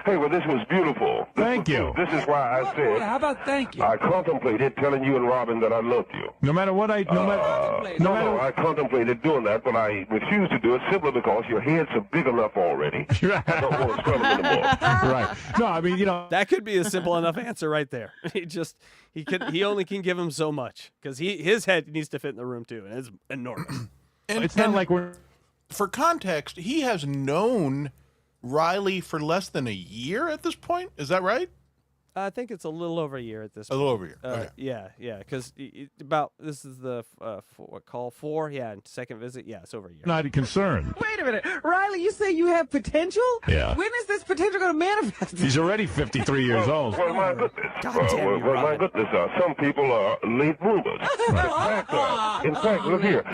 Hey, well, this was beautiful. Thank you. This is why I said How about thank you? I contemplated telling you and Robin that I loved you. No matter what I, no matter, no matter. No, I contemplated doing that, but I refused to do it simply because your heads are big enough already. I don't want to swell them anymore. Right. No, I mean, you know. That could be a simple enough answer right there. He only can give him so much because his head needs to fit in the room too, and it's enormous. And, It's not like we're. for context, he has known Riley for less than a year at this point. Is that right? I think it's a little over a year at this A point. little over a year. Okay. Yeah, because this is the call 4. Yeah, and second visit. Yeah, it's over a year. Not concerned. Wait a minute. Riley, you say you have potential? Yeah. When is this potential going to manifest? He's already 53 years old. Well, my goodness. God damn you, my Robin. goodness. Some people are late bloomers. In fact, look here.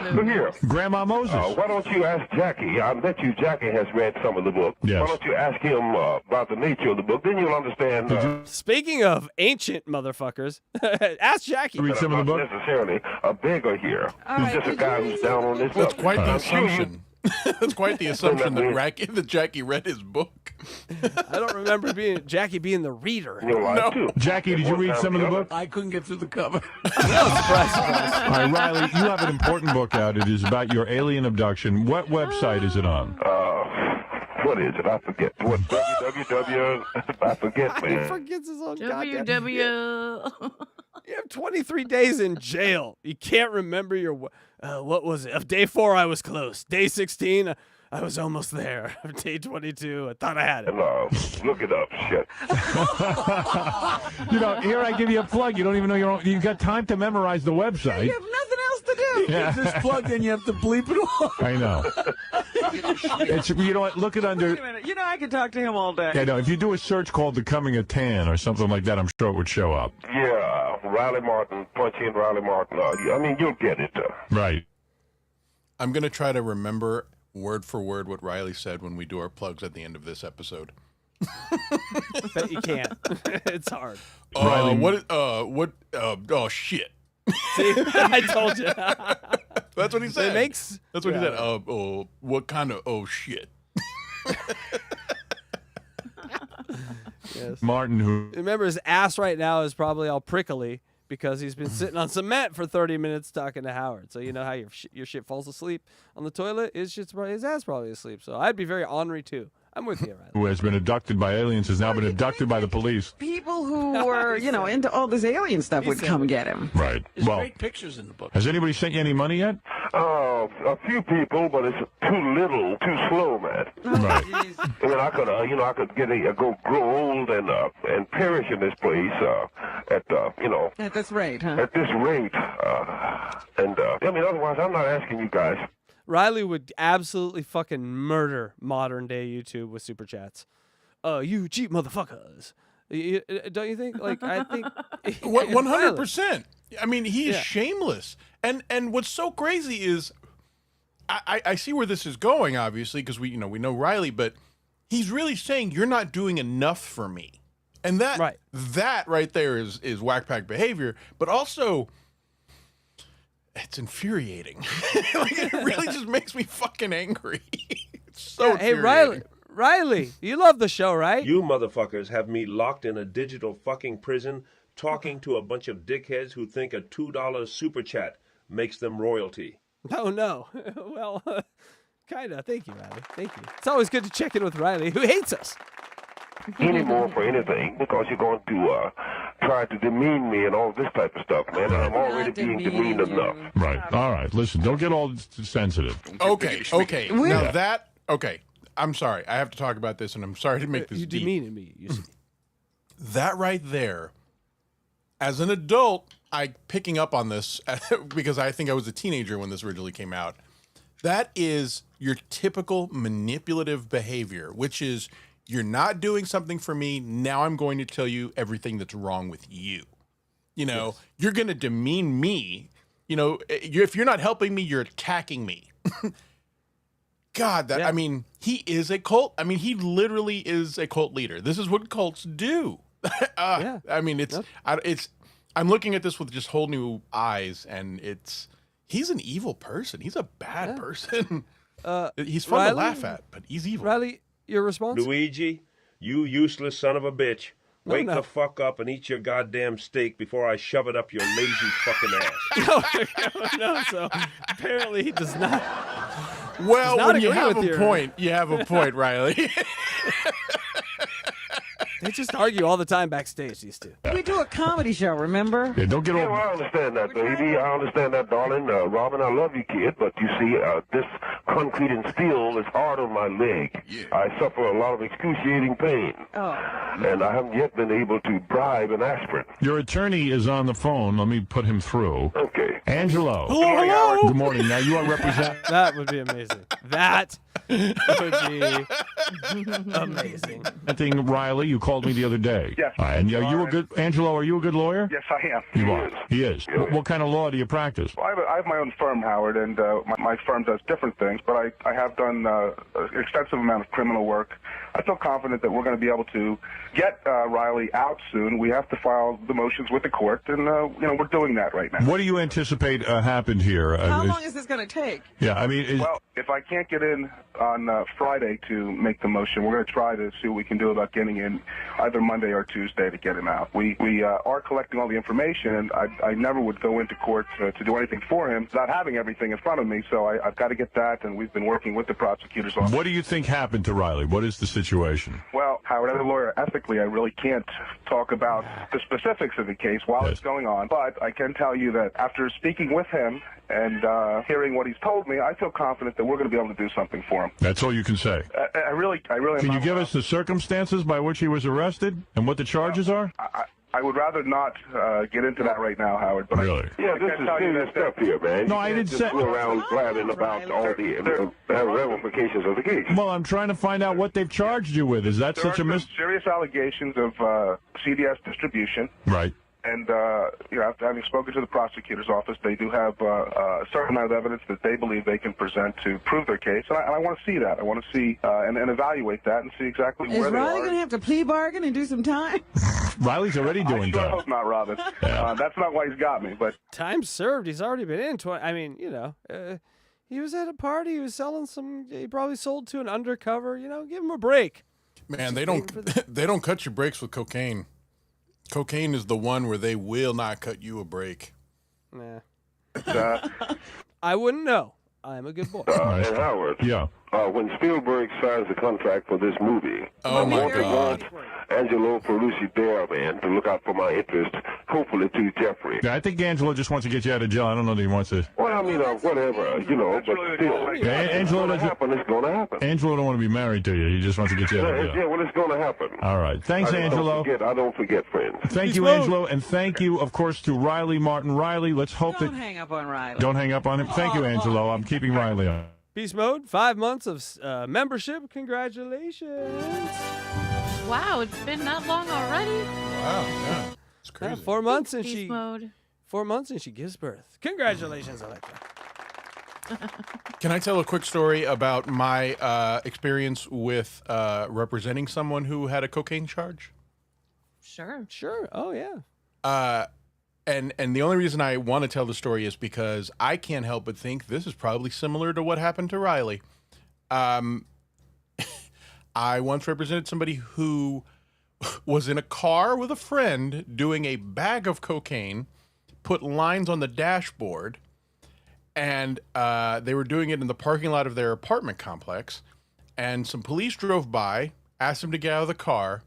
Grandma Moses. Why don't you ask Jackie? I bet you Jackie has read some of the book. Yes. Why don't you ask him about the nature of the book? Then you'll understand. Speaking of ancient motherfuckers, ask Jackie. Read some of the not book. necessarily a beggar here. All He's right, just a did guy you who's read down on this Well, it's stuff. quite the I'm sure you- assumption. That's quite the assumption that Jackie read his book. I don't remember Jackie being the reader. You'll lie, too. Jackie, did you read some of the book? I couldn't get through the cover. Surprise. All right, Riley, you have an important book out. It is about your alien abduction. What website is it on? What is it? I forget. What? www. I forget, He man. forgets his own goddamn. WW. You have 23 days in jail. You can't remember your. What was it? Of day 4, I was close. Day 16, I was almost there. Day 22, I thought I had it. No, look it up. Shit. You know, here I give you a plug. You don't even know your own. You got time to memorize the website. You have nothing else to do. Yeah. This plug, then you have to bleep it all. I know. It's, you know what? Look it under. Wait a minute. You know I can talk to him all day. Yeah, no. If you do a search called "Becoming a Tan" or something like that, I'm sure it would show up. Yeah, Riley Martin. Punch in Riley Martin. I mean, you'll get it. Right. I'm going to try to remember word for word what Riley said when we do our plugs at the end of this episode. Bet you can't. It's hard. Riley- Oh, shit. See, I told you. That's what he said. That's what he said. What kind of, shit. Yes. Martin, who Remember, his ass right now is probably all prickly because he's been sitting on cement for 30 minutes talking to Howard. So you know how your shit falls asleep on the toilet? His ass probably asleep. So I'd be very ornery too. I'm with you, Riley. who has been abducted by aliens, has now been abducted by the police. People who were, into all this alien stuff would come get him. Right. There's Well, great pictures in the book. has anybody sent you any money yet? A few people, but it's too little, too slow, man. Right. I mean, I could grow old and perish in this place At this rate, huh? at this rate. I mean, otherwise, I'm not asking you guys. Riley would absolutely fucking murder modern day YouTube with super chats. You cheap motherfuckers. Don't you think? Like, I think 100%. I mean, he is Yeah. shameless. And what's so crazy is I see where this is going, obviously, because we know Riley, but he's really saying you're not doing enough for me. And that right there is whack pack behavior, but also it's infuriating. Like, it really just makes me fucking angry. It's so hey, infuriating. Riley, you love the show, right? You motherfuckers have me locked in a digital fucking prison talking to a bunch of dickheads who think a $2 super chat makes them royalty. No. Well, kind of. Thank you, Riley. Thank you. It's always good to check in with Riley, who hates us. Anymore for anything because you're going to try to demean me and all this type of stuff, man. I'm already being demeaned enough. Right. All right. Listen, don't get all sensitive. Okay. I'm sorry. I have to talk about this, and I'm sorry to make this You deep. demeaning me, you see. That right there, as an adult, picking up on this because I think I was a teenager when this originally came out. That is your typical manipulative behavior, which is you're not doing something for me. Now I'm going to tell you everything that's wrong with you. You're going to demean me. If you're not helping me, you're attacking me. God, I mean, he is a cult. I mean, he literally is a cult leader. This is what cults do. Yeah. I mean, I'm looking at this with just whole new eyes, and he's an evil person. He's a bad person. He's fun to laugh at, but he's evil. Riley, your response? Luigi, you useless son of a bitch. Wake the fuck up and eat your goddamn steak before I shove it up your lazy fucking ass. No, so apparently he does not. Well, not when you agree have with a your- point, you have a point, Riley. They just argue all the time backstage, these two. We do a comedy show, remember? Yeah, don't get Yeah, all. well, I understand that, baby. I understand that, darling. Robin, I love you, kid, but you see, this concrete and steel is hard on my leg. Yeah. I suffer a lot of excruciating pain. Oh. And I haven't yet been able to bribe an aspirant. Your attorney is on the phone. Let me put him through. Okay. Angelo. Hello. Good morning. Now you are representing. That would be amazing. That would be amazing. Representing Riley, you called me the other day. Yes. And you a good Angelo? Are you a good lawyer? Yes, I am. You are. He is. What kind of law do you practice? Well, I have my own firm, Howard, and my firm does different things, but I have done an extensive amount of criminal work. I feel confident that we're going to be able to get Riley out soon. We have to file the motions with the court, and we're doing that right now. What do you anticipate happened here? How long is this going to take? Yeah, I mean, Well, if I can't get in on Friday to make the motion, we're going to try to see what we can do about getting in either Monday or Tuesday to get him out. We are collecting all the information, and I never would go into court to do anything for him without having everything in front of me, so I've got to get that, and we've been working with the prosecutor's office. what do you think happened to Riley? What is the situation? Well, Howard, as a lawyer, ethically, I really can't talk about the specifics of the case while it's going on, but I can tell you that after speaking with him and hearing what he's told me, I feel confident that we're going to be able to do something for him. That's all you can say. I really Can you give us the circumstances by which he was arrested and what the charges are? I would rather not get into that right now, Howard. But Really? Yeah, this is serious stuff here, man. No, You I can't didn't just say- go around blabbing about all the ramifications of the case. Well, I'm trying to find out what they've charged you with. Is that there such a are some serious allegations of CDS distribution. Right. And, after having spoken to the prosecutor's office, they do have a certain amount of evidence that they believe they can present to prove their case. And I want to see that. I want to see and evaluate that and see exactly Is where they Riley are. going to have to plea bargain and do some time? Riley's already doing I sure time. hope not, Robin. That's not why he's got me. But Time served. He's already been in. I mean, he was at a party. He was selling some. He probably sold to an undercover. Give him a break. Man, they don't cut your breaks with cocaine. Cocaine is the one where they will not cut you a break. Nah. I wouldn't know. I'm a good boy. And Howard, Yeah. when Spielberg signs the contract for this movie, Oh, my I God. want Angelo Ferrucci there, man, to look out for my interest, hopefully to Jeffrey. Yeah, I think Angelo just wants to get you out of jail. I don't know that he wants to. Well, I mean, whatever, but still. Yeah, Angelo It's going to doesn't. happen. It's going to happen. Angelo don't want to be married to you. He just wants to get you out of Yeah, jail. well, it's going to happen. All right. Thanks, Angelo. I don't forget, friends. Thank you, Angelo, and thank you, of course, to Riley Martin. Riley, let's hope Don't that. hang up on Riley. Don't hang up on him. Thank you, Angelo. I'm keeping Riley on. Beast Mode, 5 months of membership. Congratulations. Wow, it's been that long already. Wow, yeah. It's Yeah, crazy. 4 months and Beast she mode. 4 months and she gives birth. Congratulations, Electra. Can I tell a quick story about my experience with representing someone who had a cocaine charge? Sure. Sure. Oh yeah. And the only reason I want to tell the story is because I can't help but think this is probably similar to what happened to Riley. I once represented somebody who was in a car with a friend doing a bag of cocaine, put lines on the dashboard, and they were doing it in the parking lot of their apartment complex. And some police drove by, asked him to get out of the car,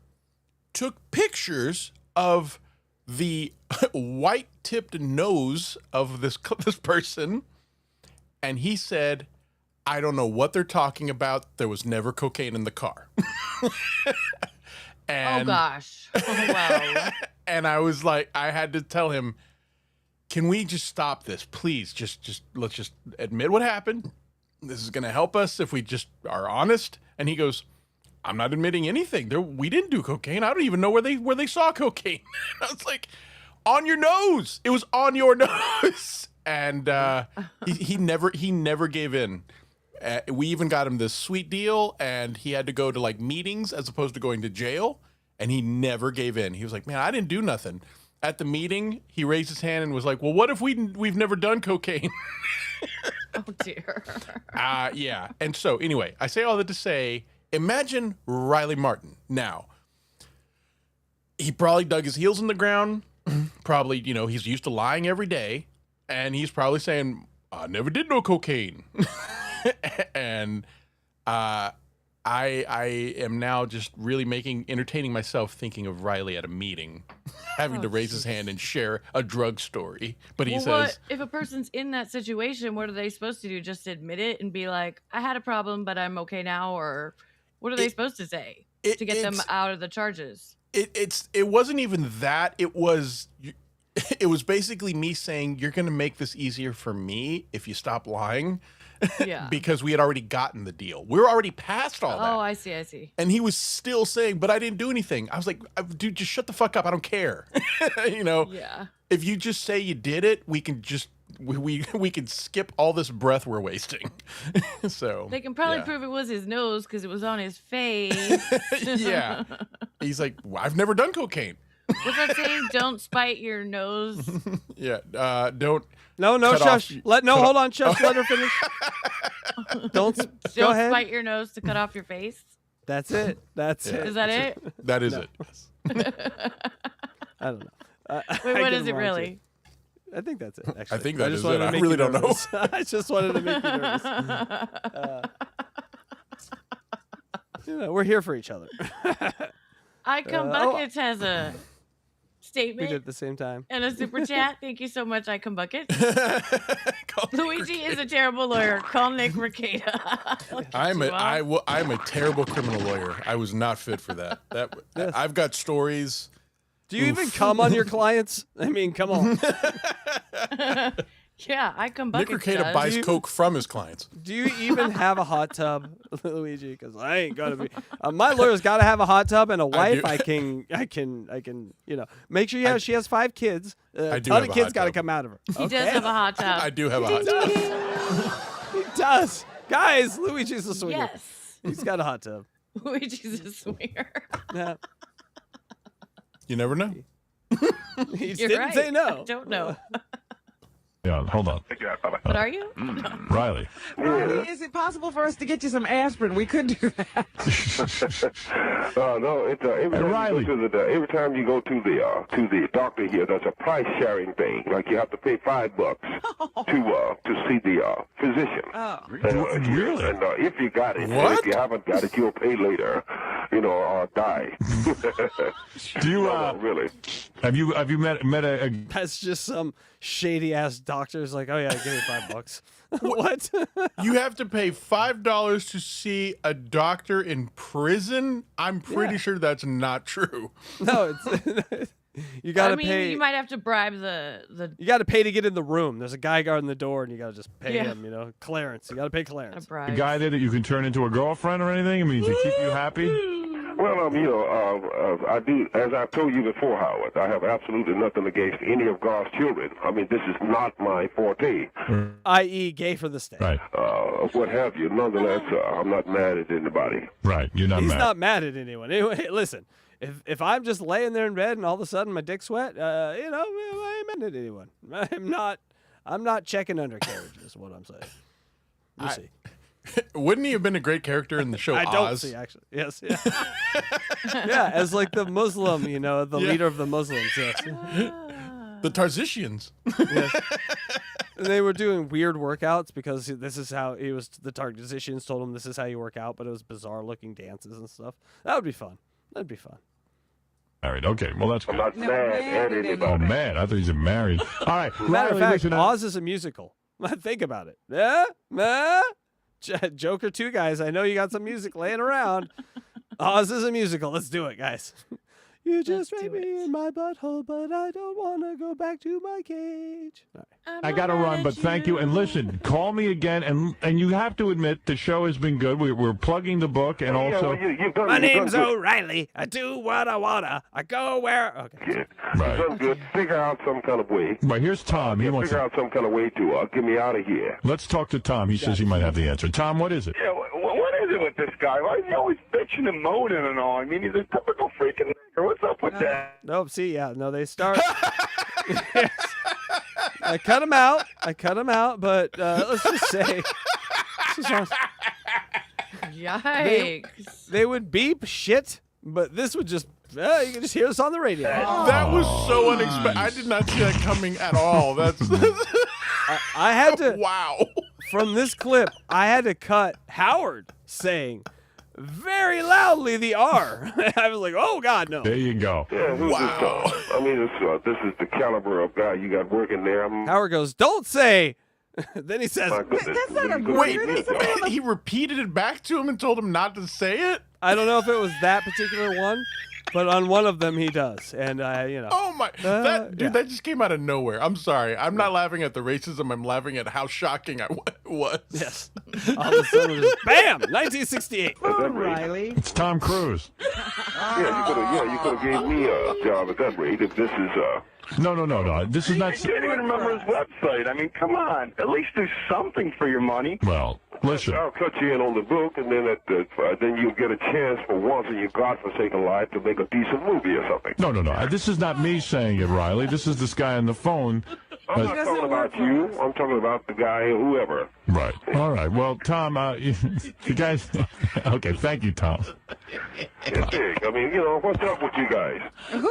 took pictures of the white-tipped nose of this person, and he said, I don't know what they're talking about. There was never cocaine in the car. Oh gosh. Oh, wow. And I was like, I had to tell him, can we just stop this? Please, let's just admit what happened. This is going to help us if we just are honest. And he goes, I'm not admitting anything. We didn't do cocaine. I don't even know where they saw cocaine. I was like, on your nose. It was on your nose. And he never gave in. We even got him this sweet deal, and he had to go to like meetings as opposed to going to jail. And he never gave in. He was like, man, I didn't do nothing. At the meeting, he raised his hand and was like, well, what if we've never done cocaine? Oh, dear. Yeah. And so, anyway, I say all that to say, imagine Riley Martin. Now, he probably dug his heels in the ground. Probably, he's used to lying every day. And he's probably saying, I never did no cocaine. And I am now just really entertaining myself thinking of Riley at a meeting, having to raise his hand and share a drug story. But he says, what, if a person's in that situation, what are they supposed to do? Just admit it and be like, I had a problem, but I'm okay now? Or what are they supposed to say to get them out of the charges? It wasn't even that. It was basically me saying, you're going to make this easier for me if you stop lying. Yeah. Because we had already gotten the deal. We were already past all that. Oh, I see. And he was still saying, but I didn't do anything. I was like, dude, just shut the fuck up. I don't care. Yeah. If you just say you did it, we can just we can skip all this breath we're wasting. So they can probably prove it was his nose because it was on his face. Yeah. He's like, well, I've never done cocaine. What's that saying? Don't spite your nose. Yeah. Don't. No, shush. Hold on, shush. Let her finish. Don't go ahead. Spite your nose to cut off your face. That's it. That's it. Is that it? That is it. I don't know. Wait, what is it really? I think that's it. Actually, I think that is it. I really don't know. I just wanted to make you nervous. We're here for each other. I Come Buckets has a statement. We did at the same time. And a super chat. Thank you so much, I Come Buckets. Luigi is a terrible lawyer. Call Nick Rekieta. I'm a terrible criminal lawyer. I was not fit for that. Yes. I've got stories. Do you even come on your clients? I mean, come on. Yeah, I Come Nick Buckets Rekieta buys coke from his clients. Do you even have a hot tub, Luigi? Because I ain't gonna be. My lawyer's got to have a hot tub and a wife. I can. Make sure she has 5 kids. A ton of kids got to come out of her. He does have a hot tub. I do have a hot tub. He does, guys. Luigi's a swinger. Yes, he's got a hot tub. Luigi's a swinger. Yeah. You never know. He You're didn't right. say no. I don't know. Yeah, hold on. What are you? Riley. Riley, is it possible for us to get you some aspirin? We could do that. No, it's every time you go to the doctor here, there's a price sharing thing. Like you have to pay $5 to see the physician. Oh, really? And if you got it, What? if you haven't got it, you'll pay later. Or die. Do you really? Have you met a That's just some shady ass doctor's like, oh yeah, give me $5. What? You have to pay $5 to see a doctor in prison? I'm pretty sure that's not true. No, it's you gotta pay. You might have to bribe the. You gotta pay to get in the room. There's a guy guarding the door, and you gotta just pay him. Clarence. You gotta pay Clarence. a guy there that you can turn into a girlfriend or anything? I mean, to keep you happy? Well, I do, as I've told you before, Howard, I have absolutely nothing against any of God's children. I mean, this is not my forte. I.e., gay for the state. Right. What have you. Nonetheless, I'm not mad at anybody. Right. You're not He's mad. not mad at anyone. Anyway, listen, if I'm just laying there in bed and all of a sudden my dick's wet, I ain't mad at anyone. I'm not checking undercarriage, is what I'm saying. We'll see. Wouldn't he have been a great character in the show Oz? I don't see, actually. Yes. Yeah. Yeah, as like the Muslim, the leader of the Muslims. Yes. The Tarzishians. Yes. And they were doing weird workouts because this is how he was. The Tarzishians told him this is how you work out, but it was bizarre looking dances and stuff. That would be fun. That'd be fun. Married. Okay. Well, that's good. I'm not mad at anybody. Oh, man. I thought you said married. All right. Matter of Riley, fact, listen, Oz is a musical. Think about it. Yeah? Joker 2, guys. I know you got some music laying around. Oz is a musical. Let's do it, guys. You just raped me in my butthole, but I don't want to go back to my cage. Right. I got to run, but thank you. And listen, call me again. And you have to admit the show has been good. We're plugging the book and also. My name's O'Reilly. I do what I wanna. I go where. Okay. Right. You've done good. Figure out some kind of way. Right. Here's Tom. He wants Figure out some kind of way to get me out of here. Let's talk to Tom. He says he might have the answer. Tom, what is it? Yeah, what is it with this guy? Why is he always bitching and moaning and all? I mean, he's a typical freaking nigger. What's up with that? Nope. See, yeah, no, they start. I cut him out. But let's just say, Yikes! They would beep shit, but this would just. You can just hear us on the radio. That was so unexpected. I did not see that coming at all. That's. I had to. Wow. From this clip, I had to cut Howard saying very loudly the R. I was like, oh, God, no. There you go. Yeah, who's Wow. this? I mean, this is the caliber of guy you got working there. Howard goes, don't say. Then he says, My goodness. That's not a Wait, burger. he repeated it back to him and told him not to say it? I don't know if it was that particular one, but on one of them he does. And, Oh, my. yeah. That just came out of nowhere. I'm sorry. I'm not laughing at the racism. I'm laughing at how shocking I was. Yes. All of a sudden, just, bam! 1968. Oh, Riley. It's Tom Cruise. You could have gave me a job at that rate if this is No. This is I not. can't even remember his website. I mean, come on. At least do something for your money. Well, listen. I'll cut you in on the book, and then then you'll get a chance for once in your godforsaken life to make a decent movie or something. No. This is not me saying it, Riley. This is this guy on the phone. I'm not talking about you. I'm talking about the guy, whoever. Right. All right. Well, Tom, you guys. Okay. Thank you, Tom. It's big. I mean, what's up with you guys?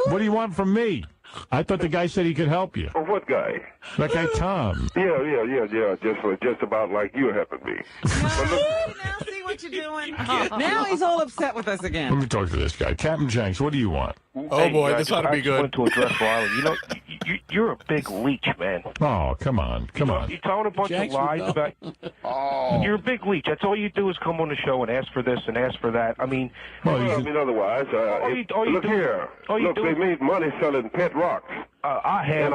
What do you want from me? I thought the guy said he could help you. Oh, what guy? That guy, Tom. Yeah. Just about like you happen to be. Now see what you're doing. Now he's all upset with us Let again. me talk to this guy. Captain Jenks, what do you want? Oh, boy. This ought to be good. to address Riley. You're a big leech, man. Oh, come on. You're telling a bunch of lies about. You're a big leech. That's all you do is come on the show and ask for this and ask for that. I mean, otherwise, look here. Look, they made money selling pet rocks. I have. And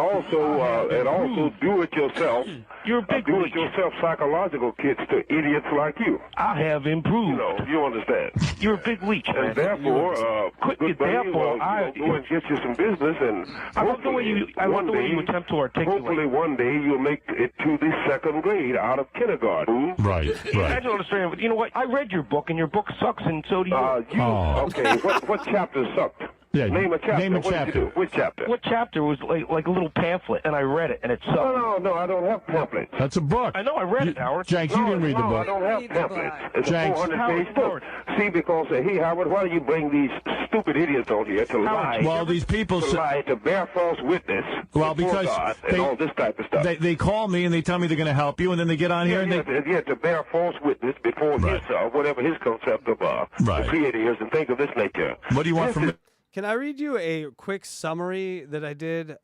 also do it yourself. You're a big do it yourself psychological kits to idiots like you. I have improved. You understand. You're a big leech, man. And therefore, go and get you some business, and I love the way you attempt to articulate. Hopefully, one day you'll make it to the second grade out of kindergarten. Right. I don't understand, but you know what? I read your book, and your book sucks, and so do you. Okay. What chapter sucked? Yeah, name a chapter. Name a what chapter. Did you do? Which chapter? What chapter was like a little pamphlet, and I read it, and it sucked. No, I don't have pamphlets. That's a book. I know, I read it, Howard. Jenks, you didn't read the book. I don't have pamphlets. It's Jenks. a 400-page book. See, because, hey, Howard, why do you bring these stupid idiots on here to lie? Well, these people to bear false witness. Well, because God and all this type of stuff. They call me and they tell me they're going to help you, and then they get on here and they to bear false witness before his whatever his concept of the creator is, and think of this nature. What do you want from me? Can I read you a quick summary that I did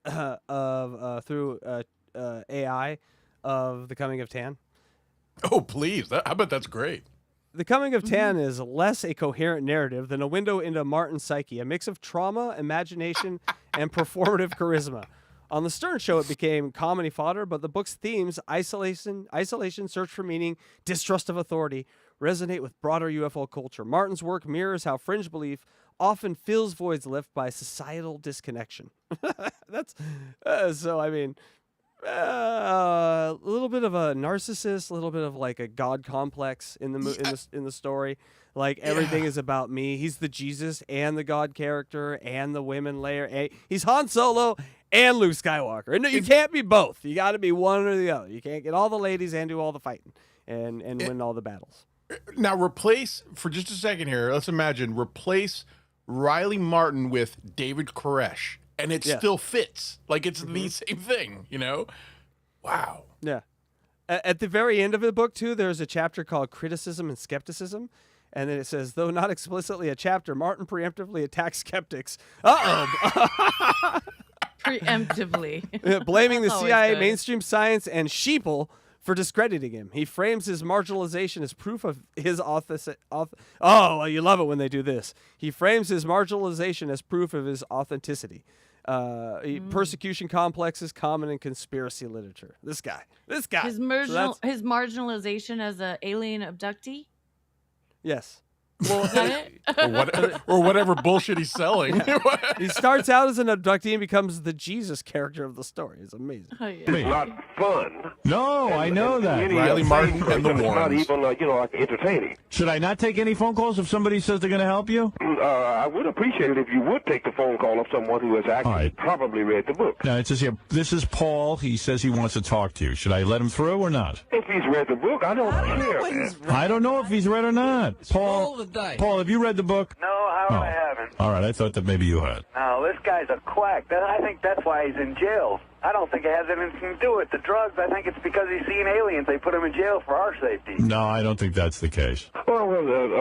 through AI of The Coming of Tan? Oh, please. I bet that's great. The Coming of Tan is less a coherent narrative than a window into Martin's psyche, a mix of trauma, imagination, and performative charisma. On the Stern Show, it became comedy fodder, but the book's themes, isolation, search for meaning, distrust of authority, resonate with broader UFO culture. Martin's work mirrors how fringe belief often fills voids left by societal disconnection. That's so. I mean, a little bit of a narcissist, a little bit of like a god complex in the story. Like everything is about me. He's the Jesus and the God character and the women layer. He's Han Solo and Luke Skywalker. And you can't be both. You got to be one or the other. You can't get all the ladies and do all the fighting and win all the battles. Now replace, for just a second here, let's imagine, replace Riley Martin with David Koresh, and it still fits. Like it's the same thing, Wow. Yeah. At the very end of the book, too, there's a chapter called Criticism and Skepticism. And then it says, though not explicitly a chapter, Martin preemptively attacks skeptics. Preemptively. Blaming the CIA, mainstream science, and sheeple for discrediting him. He frames his marginalization as proof of his you love it when they do this. He frames his marginalization as proof of his authenticity. Persecution complexes common in conspiracy literature. This guy. His marginalization as an alien abductee? Yes. Is that it? or whatever bullshit he's selling. He starts out as an abductee and becomes the Jesus character of the story. It's amazing. Oh, yeah. It's not fun. No, I know that. Riley Martin and the It's not Warrens. even, like entertaining. Should I not take any phone calls if somebody says they're going to help you? I would appreciate it if you would take the phone call of someone who has actually right. probably read the book. No, it says here, this is Paul. He says he wants to talk to you. Should I let him through or not? If he's read the book, I don't care, man. I don't know if he's read or not. Paul, have you read the book? No, I haven't. All right, I thought that maybe you had. No, this guy's a quack. I think that's why he's in jail. I don't think it has anything to do with the drugs. I think it's because he's seen aliens. They put him in jail for our safety. No, I don't think that's the case. Well,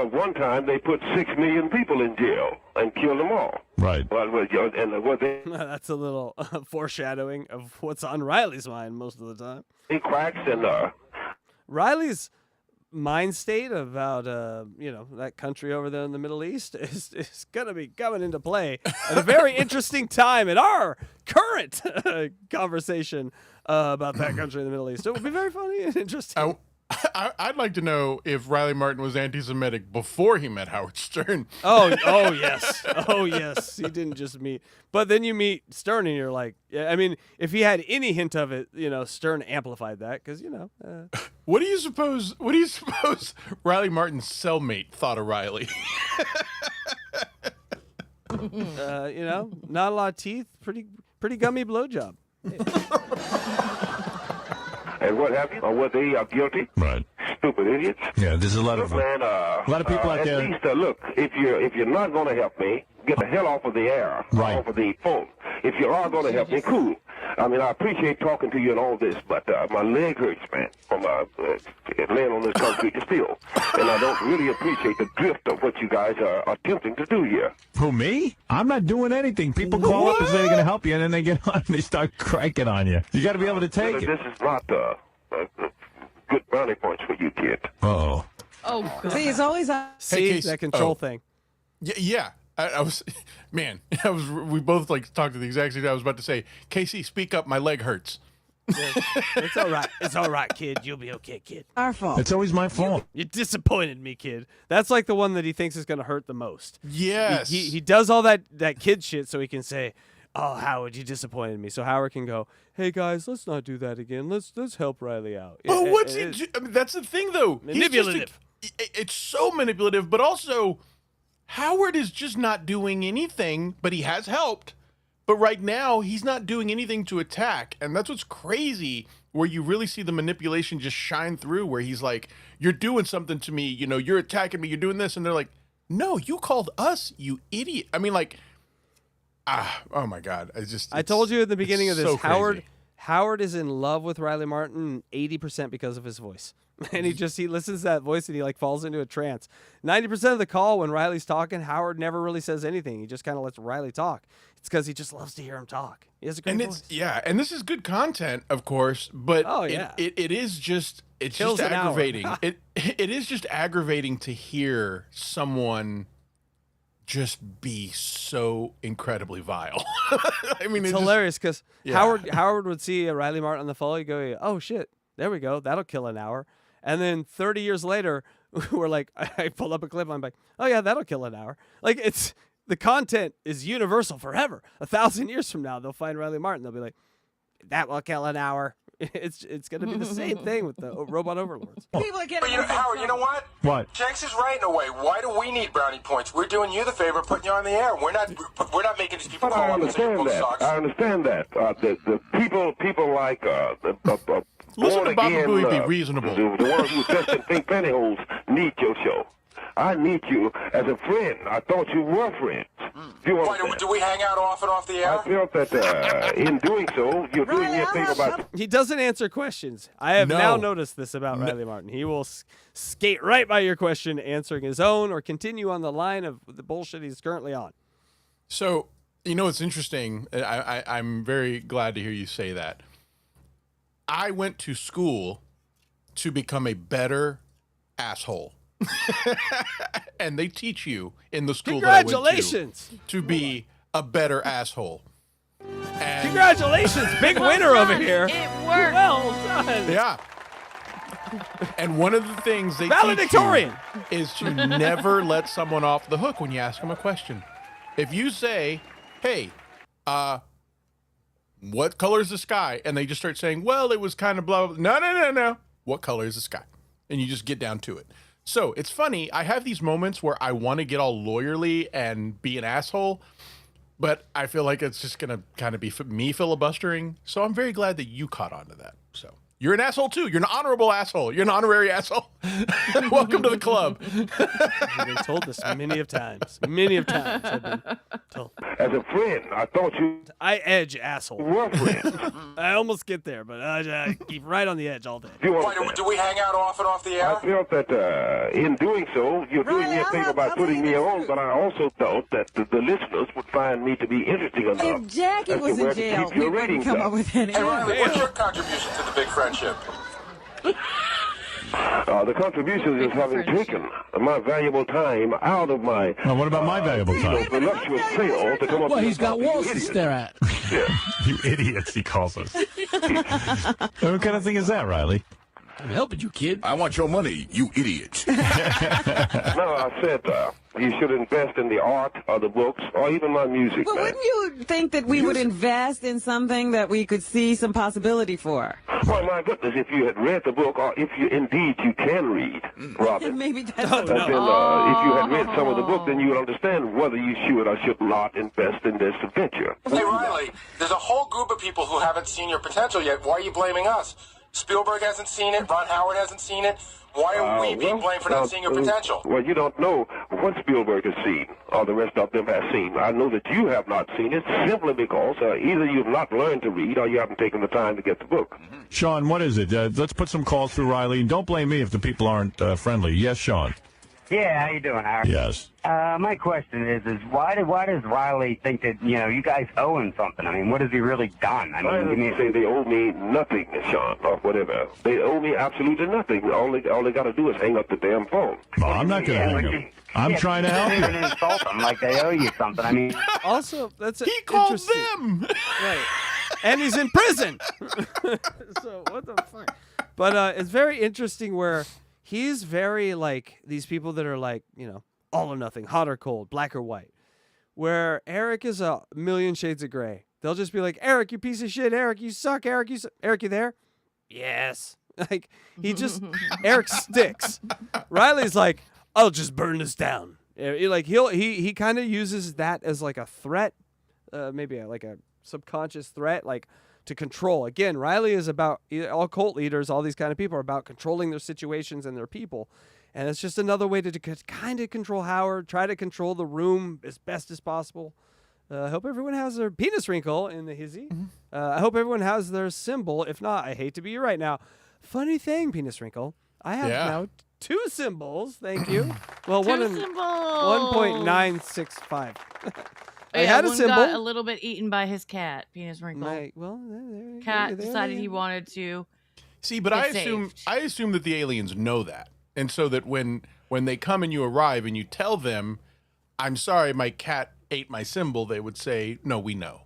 one time they put 6 million people in jail and killed them all. Right. That's a little foreshadowing of what's on Riley's mind most of the time. He cracks and Riley's mind state about that country over there in the Middle East is going to be coming into play at a very interesting time in our current conversation about that country in the Middle East. It would be very funny and interesting. I'd like to know if Riley Martin was anti-Semitic before he met Howard Stern. Oh yes, he didn't just meet. But then you meet Stern and you're like, I mean, if he had any hint of it, Stern amplified that because What do you suppose Riley Martin's cellmate thought of Riley? Not a lot of teeth, pretty gummy blowjob. And what have you? Or were they guilty? Right. Stupid idiots. Yeah, there's a lot of man, a lot of people out there. At least, look, if you're not going to help me, get the hell off of the air, right. Off of the phone. If you are going to help me, cool. I mean, I appreciate talking to you and all this, but my leg hurts, man, from laying on this concrete steel. And I don't really appreciate the drift of what you guys are attempting to do here. Who, me? I'm not doing anything. People call up and say they're going to help you, and then they get on and they start cranking on you. You got to be able to take it. This is not good brownie points for you, kid. Uh-oh. Oh, God. See, it's always that control thing. Yeah. I was, man, we both talked to the exact same time. I was about to say, Casey, speak up. My leg hurts. Yeah, it's all right. It's all right, kid. You'll be okay, kid. Our fault. It's always my fault. You disappointed me, kid. That's like the one that he thinks is going to hurt the most. Yes. He does all that kid shit so he can say, "Oh, Howard, you disappointed me." So Howard can go, "Hey guys, let's not do that again. Let's help Riley out." Oh, what's he? I mean, that's the thing, though. Manipulative. It's so manipulative, but also Howard is just not doing anything. But he has helped. But right now, he's not doing anything to attack, and that's what's crazy. Where you really see the manipulation just shine through. Where he's like, "You're doing something to me. You're attacking me. You're doing this," and they're like, "No, you called us, you idiot." I mean, oh my God! I told you at the beginning of this, so Howard is in love with Riley Martin 80% because of his voice. And he listens to that voice and he falls into a trance. 90% of the call when Riley's talking, Howard never really says anything. He just kind of lets Riley talk. It's because he just loves to hear him talk. He has a great voice. And this is good content, of course, but it is just aggravating. it is just aggravating to hear someone just be so incredibly vile. I mean, it's hilarious because Howard would see Riley Martin on the phone. He'd go, "Oh shit, there we go. That'll kill an hour." And then 30 years later, we're like, I pulled up a clip. I'm like, "Oh yeah, that'll kill an hour." It's the content is universal forever. 1,000 years from now, they'll find Riley Martin. They'll be like, "That will kill an hour." It's going to be the same thing with the robot overlords. People are getting Howard, you know what? What? Shanks is right in a way. Why do we need brownie points? We're doing you the favor, putting you on the air. We're not making these people But call I up and say understand that. I understand that. The people like listen to Baba again, Booey be reasonable. The ones who dress in pink pantyhose need your show. I need you as a friend. I thought you were friends. Do we hang out off and off the air? I felt that in doing so, you're doing your thing about... He doesn't answer questions. I have now noticed this about Riley Martin. He will skate right by your question, answering his own, or continue on the line of the bullshit he's currently on. So, it's interesting. I'm very glad to hear you say that. I went to school to become a better asshole. And they teach you in the school that I went to be a better asshole. And congratulations, big winner over here. It worked. Well done. Yeah. And one of the things they teach Valedictorian you is to never let someone off the hook when you ask them a question. If you say, hey, what color is the sky? And they just start saying, well, it was kind of blah, blah, blah. No. What color is the sky? And you just get down to it. So it's funny. I have these moments where I want to get all lawyerly and be an asshole, but I feel like it's just going to kind of be me filibustering. So I'm very glad that you caught on to that. So you're an asshole too. You're an honorable asshole. You're an honorary asshole. Welcome to the club. I've been told this many of times. Many of times I've been told. As a friend, I thought you I edge asshole. were friends. I almost get there, but I keep right on the edge all day. Why, do we hang out off and off the air? I felt that in doing so, you're doing me a favor by putting me on, but I also thought that the listeners would find me to be interesting enough. If Jackie as to was where in to jail, keep your we wouldn't ratings come up. up with any. Hey, Riley, what's your contribution to the big friendship? The contribution is having taken my valuable time out of my Well, what about my valuable time? voluptuous sale to come up Well, with he's got something walls to hideous. stare at. Yeah. You idiots, he calls us. What kind of thing is that, Riley? I'm helping you, kid. I want your money, you idiot. No, I said you should invest in the art or the books or even my music. But man. wouldn't you think that we would invest in something that we could see some possibility for? Well, my goodness, if you had read the book, or if you indeed you can read, Robin, Maybe that's then if you had read some of the book, then you would understand whether you should or should not invest in this adventure. Hey, Riley, there's a whole group of people who haven't seen your potential yet. Why are you blaming us? Spielberg hasn't seen it. Ron Howard hasn't seen it. Why are we being blamed for not seeing your potential? Well, you don't know what Spielberg has seen, or the rest of them have seen. I know that you have not seen it simply because either you've not learned to read or you haven't taken the time to get the book. Sean, what is it? Let's put some calls through, Riley. And don't blame me if the people aren't friendly. Yes, Sean. Yeah, how you doing, Howard? Yes. My question is why does Riley think that you guys owe him something? I mean, what has he really done? I mean, give me say they owe me nothing, Sean, or whatever. They owe me absolutely nothing. All they got to do is hang up the damn phone. Well, I'm not going to hang up. I'm trying to help you. Insult them like they owe you something. I mean, Also, that's He called interesting. them. Right. And he's in prison. So what the fuck? But it's very interesting where he's very like these people that are like, all or nothing, hot or cold, black or white. Where Eric is a million shades of gray. They'll just be like, Eric, you piece of shit. Eric, you suck. Eric, Eric, you there? Yes. Like, Eric sticks. Riley's like, I'll just burn this down. Like, he kind of uses that as like a threat, maybe like a subconscious threat, like to control. Again, Riley is about, all cult leaders, all these kind of people are about controlling their situations and their people. And it's just another way to kind of control Howard, try to control the room as best as possible. I hope everyone has their penis wrinkle in the hizzy. I hope everyone has their symbol. If not, I hate to be you right now. Funny thing, penis wrinkle. I have now 2 symbols. Thank you. Well, Two one in symbols. 1.965. I Yeah, had a one symbol. got a little bit eaten by his cat, penis wrinkle. Cat there decided they he are. wanted to. See, but get I assume that the aliens know that, and so that when they come and you arrive and you tell them, "I'm sorry, my cat ate my symbol," they would say, "No, we know."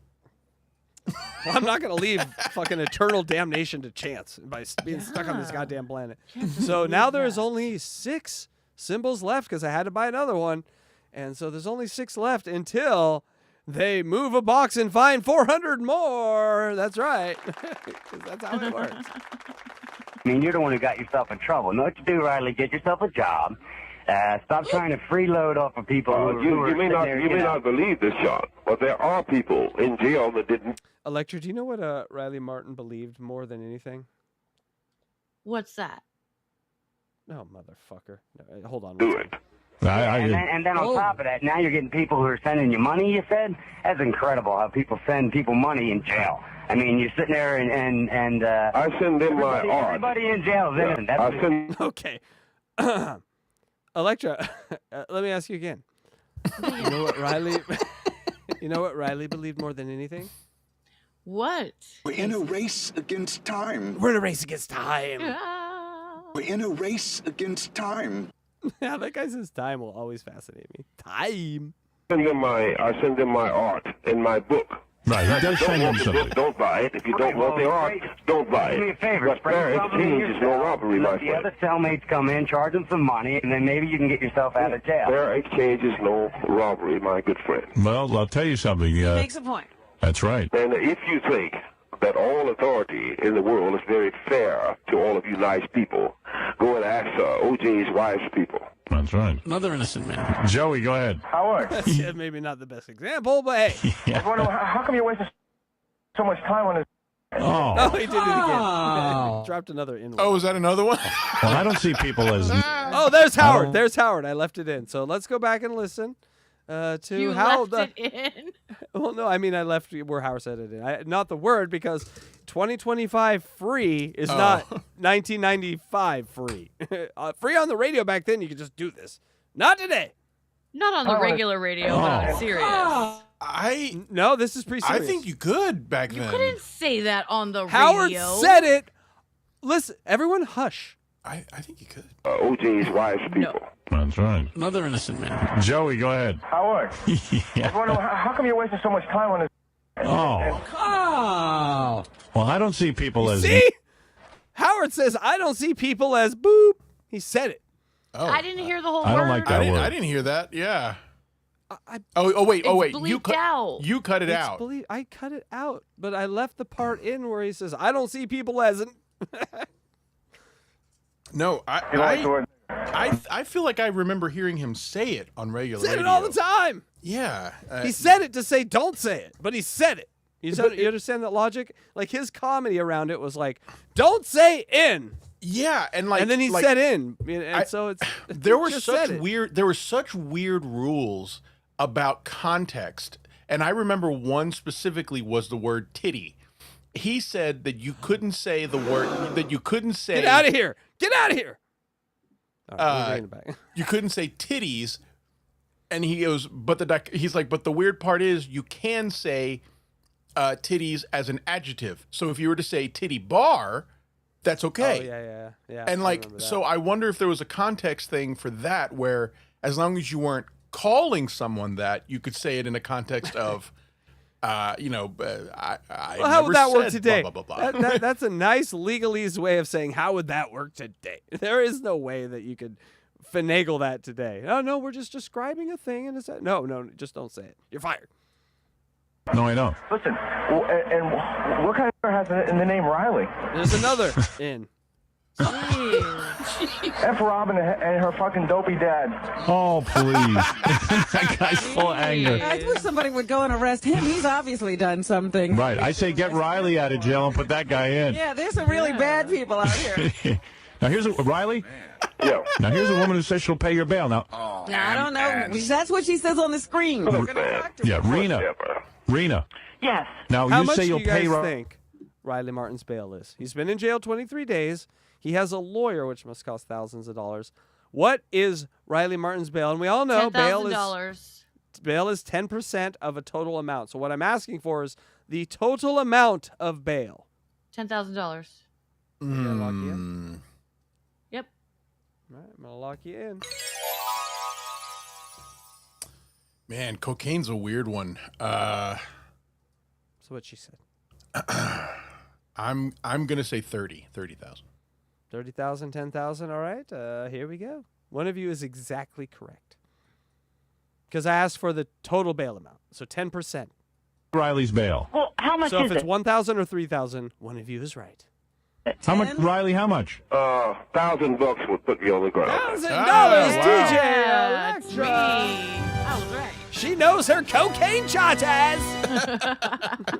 Well, I'm not going to leave fucking eternal damnation to chance by being stuck on this goddamn planet. So now there's only 6 symbols left because I had to buy another one. And so there's only 6 left until they move a box and find 400 more. That's right. 'Cause that's how it works. I mean, you're the one who got yourself in trouble. Know what you do, Riley? Get yourself a job. Stop trying to freeload off of people who are You may not believe this, Sean, but there are people in jail that didn't. Electra, do you know what Riley Martin believed more than anything? What's that? Oh, motherfucker. No, hold on. Do it. And then on top of that, now you're getting people who are sending you money, you said? That's incredible how people send people money in jail. I mean, you're sitting there and I send them my art. Everybody in jail is innocent. That's Okay. Electra, let me ask you again. You know what Riley believed more than anything? What? We're in a race against time. We're in a race against time. We're in a race against time. Yeah, that guy says time will always fascinate me. Time. I send them my art and my book, Right, he does send him something. Don't buy it. If you don't want the art, don't buy Do me a it. favor, But fair exchange is no robbery, my let the friend. other cellmates come in, charge them some money, and then maybe you can get yourself out of jail. Fair exchange is no robbery, my good friend. Well, I'll tell you something. Makes a point. That's right. And if you think that all authority in the world is very fair to all of you nice people, go and ask O.J.'s wife's people. That's right. Another innocent man. Joey, go ahead. Howard. Yeah, maybe not the best example, but hey. I was wondering, how come you're wasting so much time on this? Oh. Oh, he did it again. Dropped another in. Oh, is that another one? Well, I don't see people as... Oh, there's Howard. There's Howard. I left it in. So let's go back and listen to You how left it in. Well, no, I mean I left where Howard said it in. Not the word, because 2025 free is not 1995 free. Free on the radio back then. You could just do this. Not today. Not on the regular radio, but on serious. No, this is pretty serious. I think you could back You then. couldn't say that on the Howard radio. said it. Listen, everyone, hush. I think you could. O.J.'s wife's people. That's right. Another innocent man. Joey, go ahead. Howard. I was wondering, how come you're wasting so much time on this? Oh. Well, I don't see people as... See? Howard says, I don't see people as boop. He said it. Oh. I didn't hear the whole I word. don't like that word. I didn't hear that. Yeah. I Wait. It's You bleeped out. You cut it It's out. I cut it out, but I left the part in where he says, I don't see people as... No, I feel like I remember hearing him say it on regular Said radio. it all the time. Yeah. He said it to say don't say it, but he said it. You understand that logic? Like his comedy around it was like, don't say in. Yeah, and then he said in, and so it's there were just such said it. weird rules about context, and I remember one specifically was the word titty. He said that you couldn't say the word that you couldn't say. Get out of here! Get out of here! All right, we're bringing it back. You couldn't say titties, and he goes, but he's like, but the weird part is you can say titties as an adjective. So if you were to say titty bar, that's okay. Oh, yeah. And so I wonder if there was a context thing for that, where as long as you weren't calling someone that, you could say it in a context of, I Well, how would that work today? Blah, blah, blah, blah. That's a nice legalese way of saying how would that work today. There is no way that you could finagle that today. Oh no, we're just describing a thing, and it's no, just don't say it. You're fired. No, I don't. Listen, and what kind of has in the name Riley? There's another in. F. Robin and her fucking dopey dad. Oh, please. That guy's full of anger. I wish somebody would go and arrest him. He's obviously done something. Right. I say get Riley out of jail and put that guy in. Yeah, there's some really bad people out here. Now, here's Riley. Yeah. Now, here's a woman who says she'll pay your bail. Now, I don't know. That's what she says on the screen. We're gonna talk to her. Rena. Yes. Now, How you much say do you'll you guys pay think Riley Martin's bail is? He's been in jail 23 days. He has a lawyer, which must cost thousands of dollars. What is Riley Martin's bail? And we all know bail is 10% of a total amount. So what I'm asking for is the total amount of bail. $10,000. Lock you in? Yep. All right, I'm gonna lock you in. Man, cocaine's a weird one. That's what she said. I'm gonna say 30,000. 30,000, 10,000. All right. Here we go. One of you is exactly correct. Because I asked for the total bail amount, so 10%. Riley's bail. Well, how much so is if it's it? 1,000 or 3,000, one of you is right. How much, Riley? How much? $1,000 would put me on the ground. $1,000, wow. DJ Electra. That was right. She knows her cocaine charges.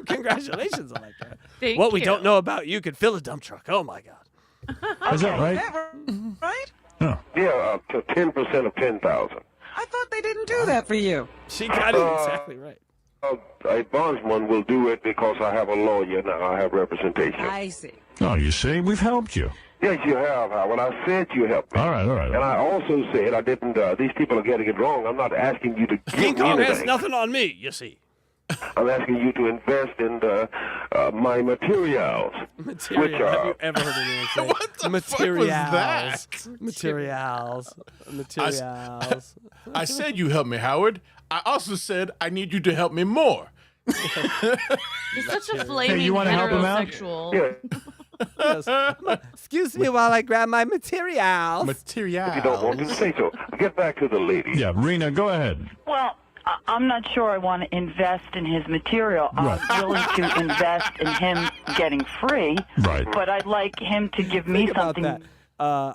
Congratulations, Electra. Thank What we you. don't know about you could fill a dump truck. Oh my God. Is that right? Right? Huh. Yeah, 10% of 10,000. I thought they didn't do that for you. She got it exactly right. A bondsman will do it because I have a lawyer now. I have representation. I see. Oh, you see, we've helped you. Yes, you have, Howard. I said you helped me. All right. And I also said I didn't. These people are getting it wrong. I'm not asking you to give King me Kong has anything. nothing on me, you see. I'm asking you to invest in my materials. Material. Which are... Have you ever heard anyone say What the materials? fuck was that? Materials. I said you help me, Howard. I also said I need you to help me more. You're such a flaming you wanna help him out? heterosexual. Yes. Excuse me while I grab my materials. If you don't want to say so. Get back to the lady. Yeah, Rena, go ahead. Well, I'm not sure I want to invest in his material. Right. I'm willing to invest in him getting free. Right. But I'd like him to give me Think about something. that.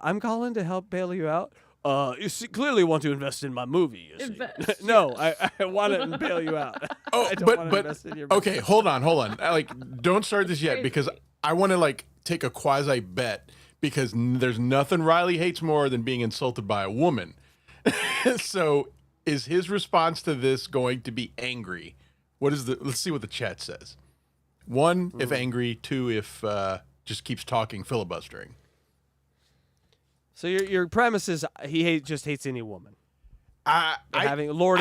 I'm calling to help bail you out. Clearly want to invest in my movie. You see. No, I want to bail you out. Oh, I don't want to invest in your movie. okay, hold on. Don't start this yet because I want to take a quasi bet because there's nothing Riley hates more than being insulted by a woman. So, is his response to this going to be angry? Let's see what the chat says. 1, if angry. 2, if just keeps talking, filibustering. So your premise is he just hates any woman. Lording I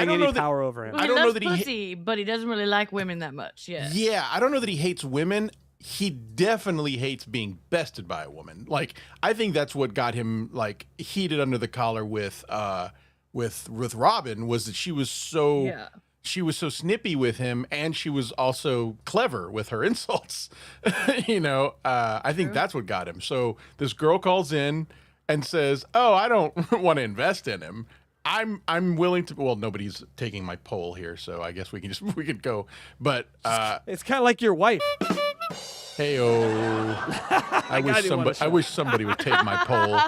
don't know any power over him. Well, I he don't know loves that he pussy, but he doesn't really like women that much. Yeah. Yeah, I don't know that he hates women. He definitely hates being bested by a woman. I think that's what got him heated under the collar with Robin was that she was so snippy with him, and she was also clever with her insults. I think that's what got him. So this girl calls in and says, "Oh, I don't want to invest in him. I'm willing to." Well, nobody's taking my poll here, so I guess we could go. But it's kind of like your wife. Hey-oh. I wish somebody would take my poll.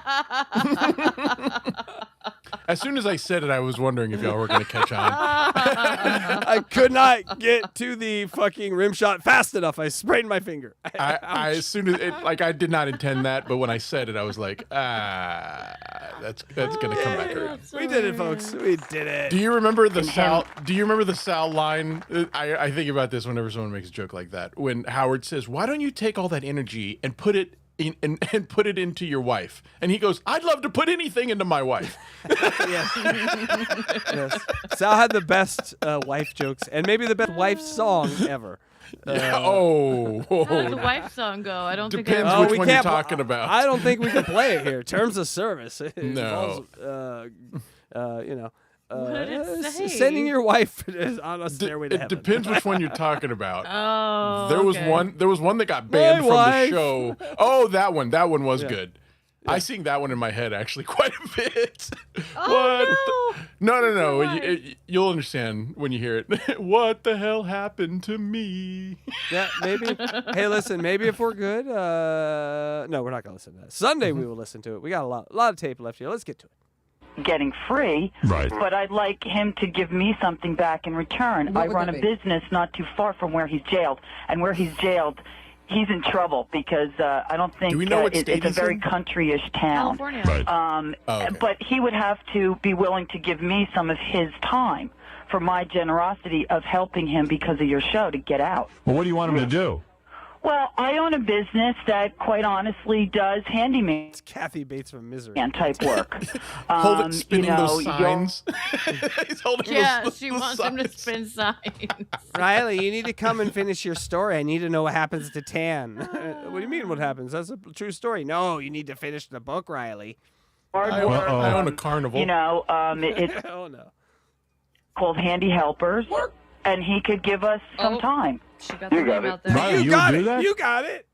As soon as I said it, I was wondering if y'all were going to catch on. I could not get to the fucking rim shot fast enough. I sprained my finger. I as soon as I did not intend that, but when I said it, I was like, that's going to come back around. We did it, folks. We did it. Do you remember the Sal? Do you remember the Sal line? I think about this whenever someone makes a joke like that. When Howard says, "Why don't you take all that energy and put it and put it into your wife?" And he goes, "I'd love to put anything into my wife." Yes. Sal had the best wife jokes and maybe the best wife song ever. How did the wife song go? I don't think. Depends which one you're talking about. I don't think we can play it here. Terms of service. It No. involves, What did it say? sending your wife on a stairway to It heaven. depends which one you're talking about. Oh, There was okay. one. There was one that got banned My from wife. the show. Oh, that one. That one was Yeah. good. I sing that one in my head actually quite a bit. Oh, No. You'll understand when you hear it. What the hell happened to me? Yeah, maybe. Hey, listen, maybe if we're good, no, we're not gonna listen to that. Sunday we will listen to it. We got a lot of tape left here. Let's get to it. Getting free, Right. but I'd like him to give me something back in return. What I would run a that be? business not too far from where he's jailed, and where he's jailed, he's in trouble because I don't think Do we know what it's state a he's very in? countryish town. California. Right. Okay. But he would have to be willing to give me some of his time for my generosity of helping him because of your show to get out. Well, what do you want him to do? Well, I own a business that, quite honestly, does handyman It's Kathy Bates from Misery. type work. Spinning those signs. He's holding Yeah, those she wants him to signs. spin signs. Riley, you need to come and finish your story. I need to know what happens to Tan. What do you mean what happens? That's a true story. No, you need to finish the book, Riley. Hard work. I own a carnival. It's Oh, no. called Handy Helpers, and he could give us some time. She got the name out there. Riley, You got do it. that? You got it.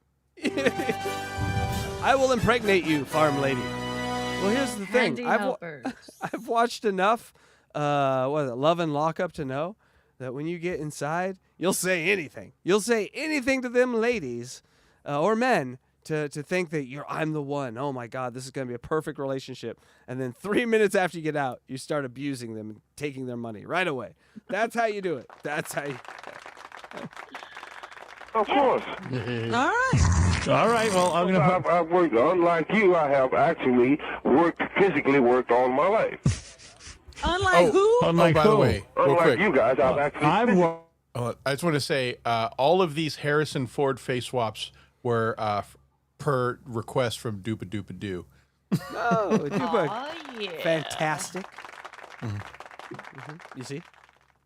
I will impregnate you, farm lady. Well, here's the thing. Handy helpers. I've watched enough, Love and Lockup to know that when you get inside, you'll say anything. You'll say anything to them ladies or men to think that I'm the one. Oh my God, this is going to be a perfect relationship. And then 3 minutes after you get out, you start abusing them and taking their money right away. That's how you do it. That's how you. Of course. All right. All right. Well, I'm gonna. I've worked, unlike you, I have actually physically worked all my life. Unlike who? Unlike by the who? way, real Unlike quick. you guys, I've actually. I just want to say, all of these Harrison Ford face swaps were per request from Doopa Doopa Doo. Oh, Dupa. Oh, yeah. Fantastic. You see?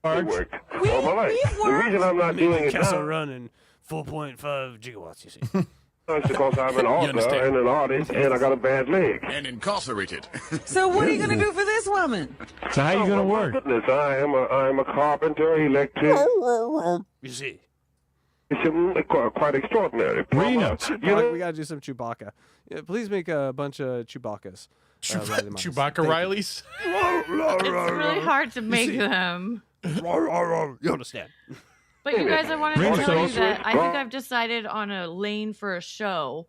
It worked all my life. The reason I'm not doing it Castle now. running 4.5 gigawatts, you see. It's because I'm an author and an artist, and I got a bad leg. And incarcerated. So what are you going to do for this woman? So how are you going to work? Goodness, I am a carpenter, electrician. You see. It's quite extraordinary. Reno. We got to do some Chewbacca. Yeah, please make a bunch of Chewbaccas. Chewbacca Rileys? It's really hard to make them. You understand. But you guys, I wanted to tell you that I think I've decided on a lane for a show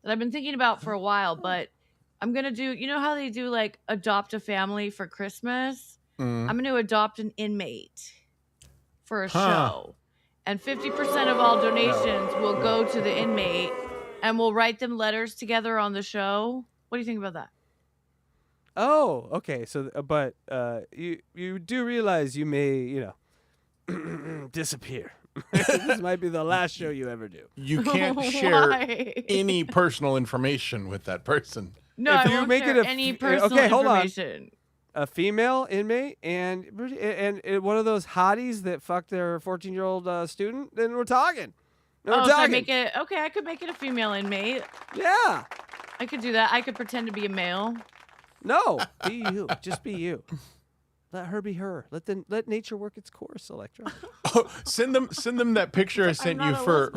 that I've been thinking about for a while, but I'm going to do, you know how they do like adopt a family for Christmas? I'm going to adopt an inmate for a show. And 50% of all donations will go to the inmate, and we'll write them letters together on the show. What do you think about that? Oh, okay. So, but you do realize you may, disappear. This might be the last show you ever do. You can't share any personal information with that person. No, I won't share any personal information. A female inmate and one of those hotties that fucked their 14-year-old student, then we're talking. So I make it, I could make it a female inmate. Yeah. I could do that. I could pretend to be a male. No, be you. Just be you. Let her be her. Let nature work its course, Electra. Oh, send them that picture I sent you for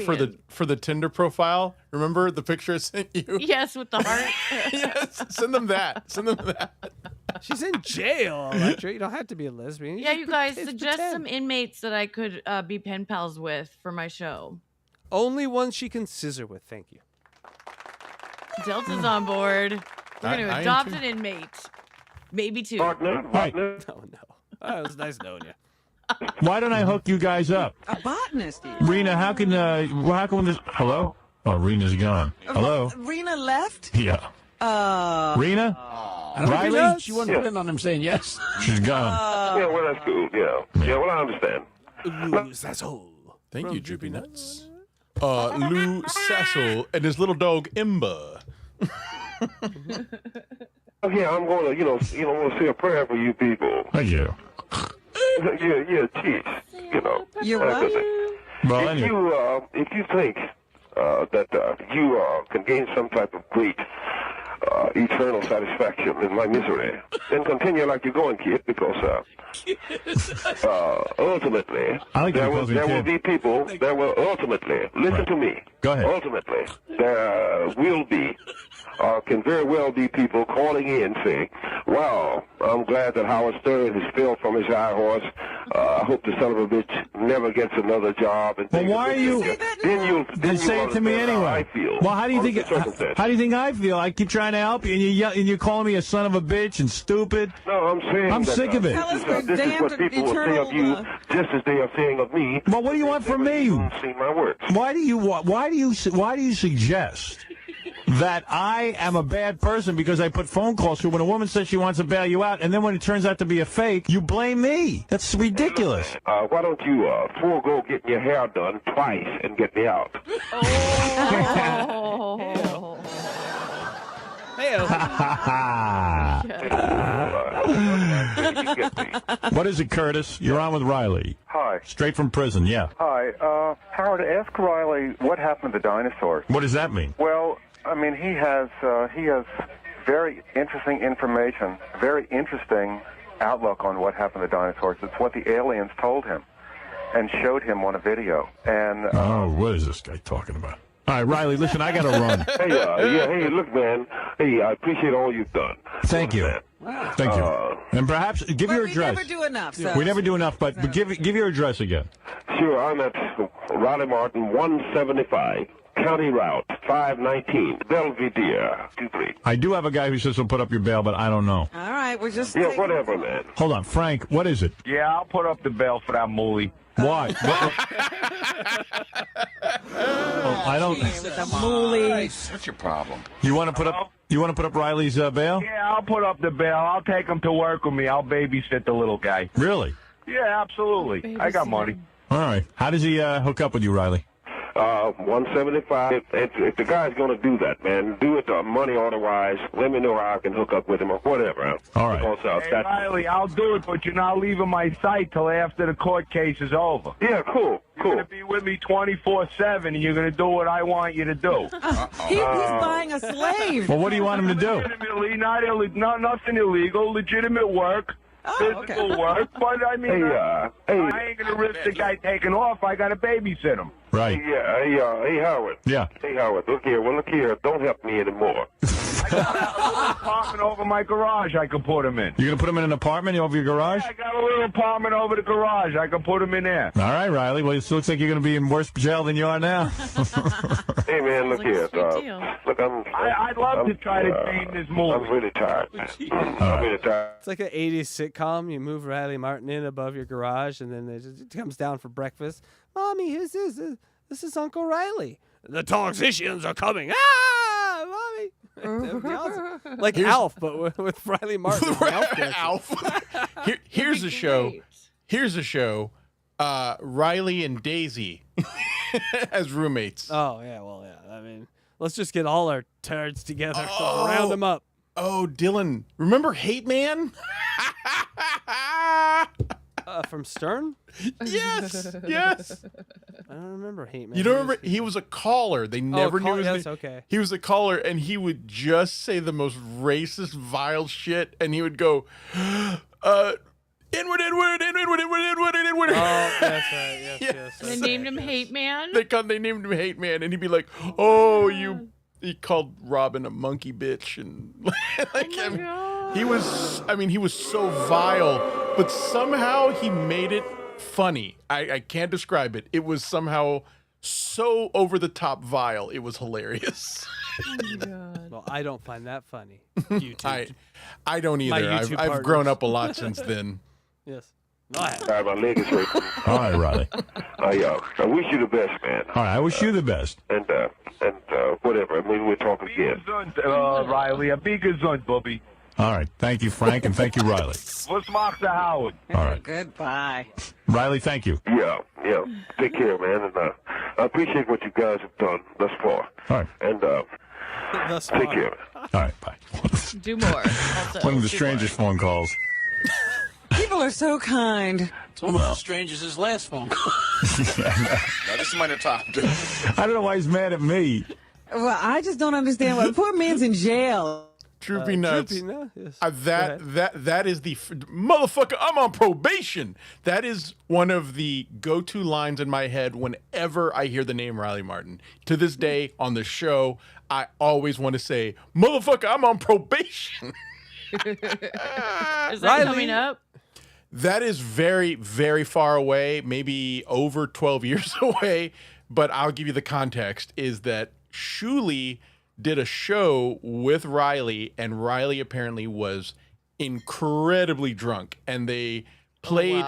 the Tinder profile. Remember the picture I sent you? Yes, with the heart. Yes, send them that. She's in jail, Electra. You don't have to be a lesbian. You guys suggest some inmates that I could be pen pals with for my show. Only one she can scissor with. Thank you. Delta's on board. We're going to adopt an inmate. Maybe two. Partner. Oh, no. Oh, it was nice knowing you. Why don't I hook you guys up? A botanist. Rena, how can this... Hello? Oh, Rena's gone. Hello? Rena left? Yeah. Rena? Riley? She wasn't putting on him saying yes. She's gone. Yeah, well, that's cool. Yeah, well, I understand. Lou Sassel. Thank you, Droopy Nuts. Lou Sassel and his little dog, Ember. Yeah, I'm going to, want to say a prayer for you people. Thank you. Yeah, geez. You're what? Well, anyway. If you think that you can gain some type of great eternal satisfaction in my misery, then continue like you're going, kid, because ultimately, there will be people that will ultimately, listen to me. Go ahead. Ultimately, there will be, can very well be people calling in saying, wow, I'm glad that Howard Stern has fell from his high horse. I hope the son of a bitch never gets another job. And well, why are you? Then say it to me anyway. I feel. Well, how do you think? How do you think I feel? I keep trying to help you, and you're calling me a son of a bitch and stupid. No, I'm saying. I'm sick of it. This is what people will say of you, just as they are saying of me. Well, what do you want from me? You see my work. Why do you suggest that I am a bad person because I put phone calls through when a woman says she wants to bail you out, and then when it turns out to be a fake, you blame me? That's ridiculous. Why don't you forego getting your hair done twice and get me out? What is it, Curtis? You're on with Riley. Hi. Straight from prison, yeah. Hi. Howard, ask Riley what happened to the dinosaurs. What does that mean? Well, I mean, he has very interesting information, very interesting outlook on what happened to dinosaurs. It's what the aliens told him and showed him on a video. And what is this guy talking about? All right, Riley, listen, I got to run. Hey, look, man. Hey, I appreciate all you've done. Thank you. Thank you. And perhaps give your address. We never do enough, sir. We never do enough, but give your address again. Sure, I'm at Riley Martin, 175, County Route, 519, Belvedere, 23. I do have a guy who says he'll put up your bail, but I don't know. All right, we're just... Yeah, whatever, man. Hold on, Frank, what is it? Yeah, I'll put up the bail for that moolie. Why? I don't... What's your problem? You want to put up... You want to put up Riley's bail? Yeah, I'll put up the bail. I'll take him to work with me. I'll babysit the little guy. Really? Yeah, absolutely. I got money. All right. How does he hook up with you, Riley? 175. If the guy's going to do that, man, do it money order-wise. Let me know how I can hook up with him or whatever. All right. Hey, Riley, I'll do it, but you're not leaving my site till after the court case is over. Yeah, cool. going to be with me 24/7, and you're going to do what I want you to do. He's buying a slave. Well, what do you want him to do? Legitimately, not nothing illegal, legitimate work. Physical work, but I mean, I ain't gonna risk the guy taking off. I gotta babysit him. Right. Hey, Howard. Yeah. Hey, Howard. Look here. Don't help me anymore. I got a little apartment over my garage. I can put him in. You're gonna put him in an apartment over your garage? Yeah, I got a little apartment over the garage. I can put him in there. All right, Riley. Well, it looks like you're gonna be in worse jail than you are now. Hey, man, look here. Look, I'd love to try to change this movie. I'm really tired. I'm really tired. It's like an 80s sitcom. You move Riley Martin in above your garage, and then it comes down for breakfast. Mommy, who's this? This is Uncle Riley. The toxicians are coming. Ah, Mommy. That would be awesome. Like Alf, but with Riley Martin. Alf. Here's a show. Here's a show. Riley and Daisy as roommates. Oh, yeah. Well, yeah. I mean, let's just get all our turds together. Round them up. Oh, Dylan. Remember Hate Man? From Stern? Yes. Yes. I don't remember Hate Man. You don't remember? He was a caller. They never knew his name. Yes, okay. He was a caller, and he would just say the most racist, vile shit, and he would go, Inward. Oh, that's right. Yes. They named him Hate Man? They named him Hate Man, and he'd be like, oh, you... He called Robin a monkey bitch, and he was so vile, but somehow he made it funny. I can't describe it. It was somehow so over the top vile. It was hilarious. Oh my God. Well, I don't find that funny. YouTube. I don't either. I've grown up a lot since then. Yes. My leg is hurting. All right, Riley. I wish you the best, man. All right, I wish you the best. And whatever. I mean, we'll talk again. Riley, be gesund, Bubby. All right. Thank you, Frank, and thank you, Riley. What's Mark the Howard? All right. Goodbye. Riley, thank you. Yeah. Take care, man. And I appreciate what you guys have done thus far. All right. And take care. All right, bye. Do more. Also, One of the strangest phone calls. People are so kind. It's almost as strange as his last phone call. Now, this might have topped it. I don't know why he's mad at me. Well, I just don't understand why the poor man's in jail. Droopy nuts. Yes. That is the motherfucker. I'm on probation. That is one of the go-to lines in my head whenever I hear the name Riley Martin. To this day on the show, I always want to say, "Motherfucker, I'm on probation." Is that coming up? That is very, very far away. Maybe over 12 years away. But I'll give you the context. Is that Shuli did a show with Riley, and Riley apparently was incredibly drunk, and they played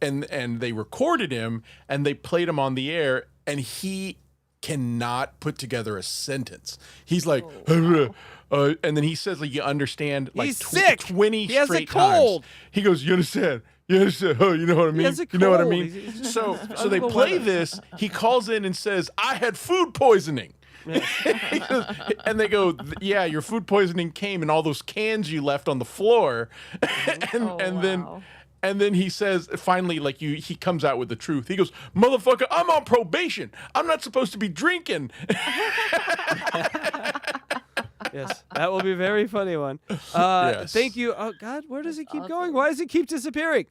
and they recorded him, and they played him on the air, and he cannot put together a sentence. He's like, and then he says, like, you understand, like, he's sick. 20 he has straight a cold. times. He goes, you understand? You understand? Oh, you know what I mean? He has a You know what I cold. mean? So they play this. He calls in and says, I had food poisoning. He goes, and they go, yeah, your food poisoning came in all those cans you left on the floor. And then he says, finally, like, he comes out with the truth. He goes, motherfucker, I'm on probation. I'm not supposed to be drinking. Yes, that will be a very funny one. Yes. Thank you. Oh, God, where does it keep going? Why does it keep disappearing?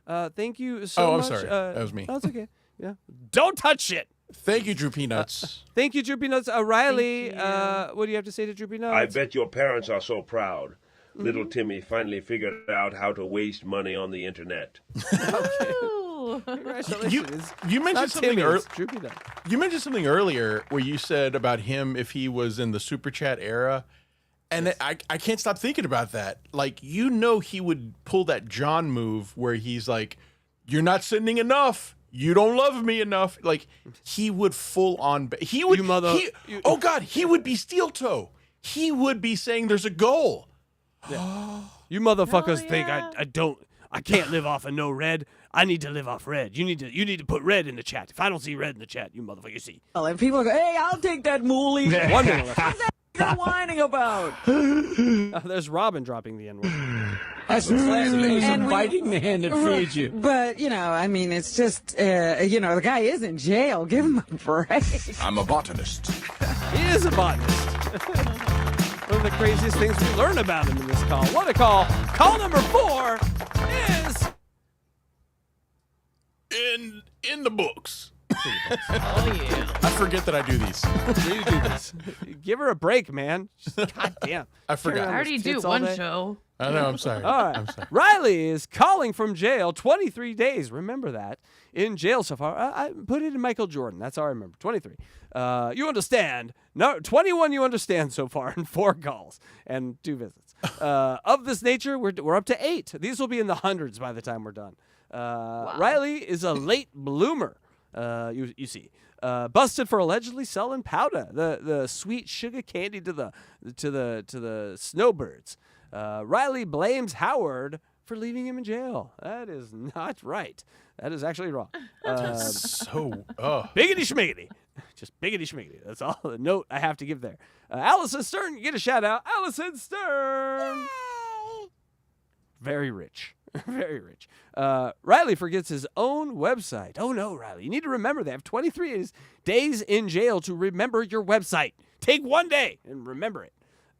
Thank you so much. I'm sorry. That was me. No, it's okay. Yeah. Don't touch it. Thank you, Drew Peanuts. Thank you, Drew Peanuts. Riley, what do you have to say to Drew Peanuts? I bet your parents are so proud. Little Timmy finally figured out how to waste money on the internet. Congratulations. You mentioned something Drew earlier. Peanuts. You mentioned something earlier where you said about him if he was in the super chat era, and I can't stop thinking about that. Like, you know, he would pull that John move where he's like, "You're not sending enough. You don't love me enough." Like, he would full on. He would. Oh God, he would be steel toe. He would be saying there's a goal. Yeah. You motherfuckers think I can't live off of no red. I need to live off red. You need to put red in the chat. If I don't see red in the chat, you motherfucker, you see. And people go, hey, I'll take that moolie. 1 minute left. you whining about? There's Robin dropping the N-word. That's the classic. And Biting the hand that feeds you. But, I mean, it's just, the guy is in jail. Give him a break. I'm a botanist. He is a botanist. One of the craziest things we learn about him in this call. What a call. Call number 4 is... In the books. Oh, yeah. I forget that I do these. You do this. Give her a break, man. God damn. I forgot. I already do one show. I know, I'm sorry. All right. I'm sorry. Riley is calling from jail. 23 days. Remember that. In jail so far. I put it in Michael Jordan. That's all I remember. 23. You understand. No, 21 you understand so far in 4 calls and 2 visits. Of this nature, we're up to 8. These will be in the hundreds by the time we're done. Wow. Riley is a late bloomer. You see. Busted for allegedly selling powder, the sweet sugar candy to the snowbirds. Riley blames Howard for leaving him in jail. That is not right. That is actually wrong. Biggity schmiggity. Just biggity schmiggity. That's all the note I have to give there. Allison Stern, you get a shout out. Allison Stern. Yay. Very rich. Very rich. Riley forgets his own website. Oh no, Riley. You need to remember they have 23 days in jail to remember your website. Take 1 day and remember it.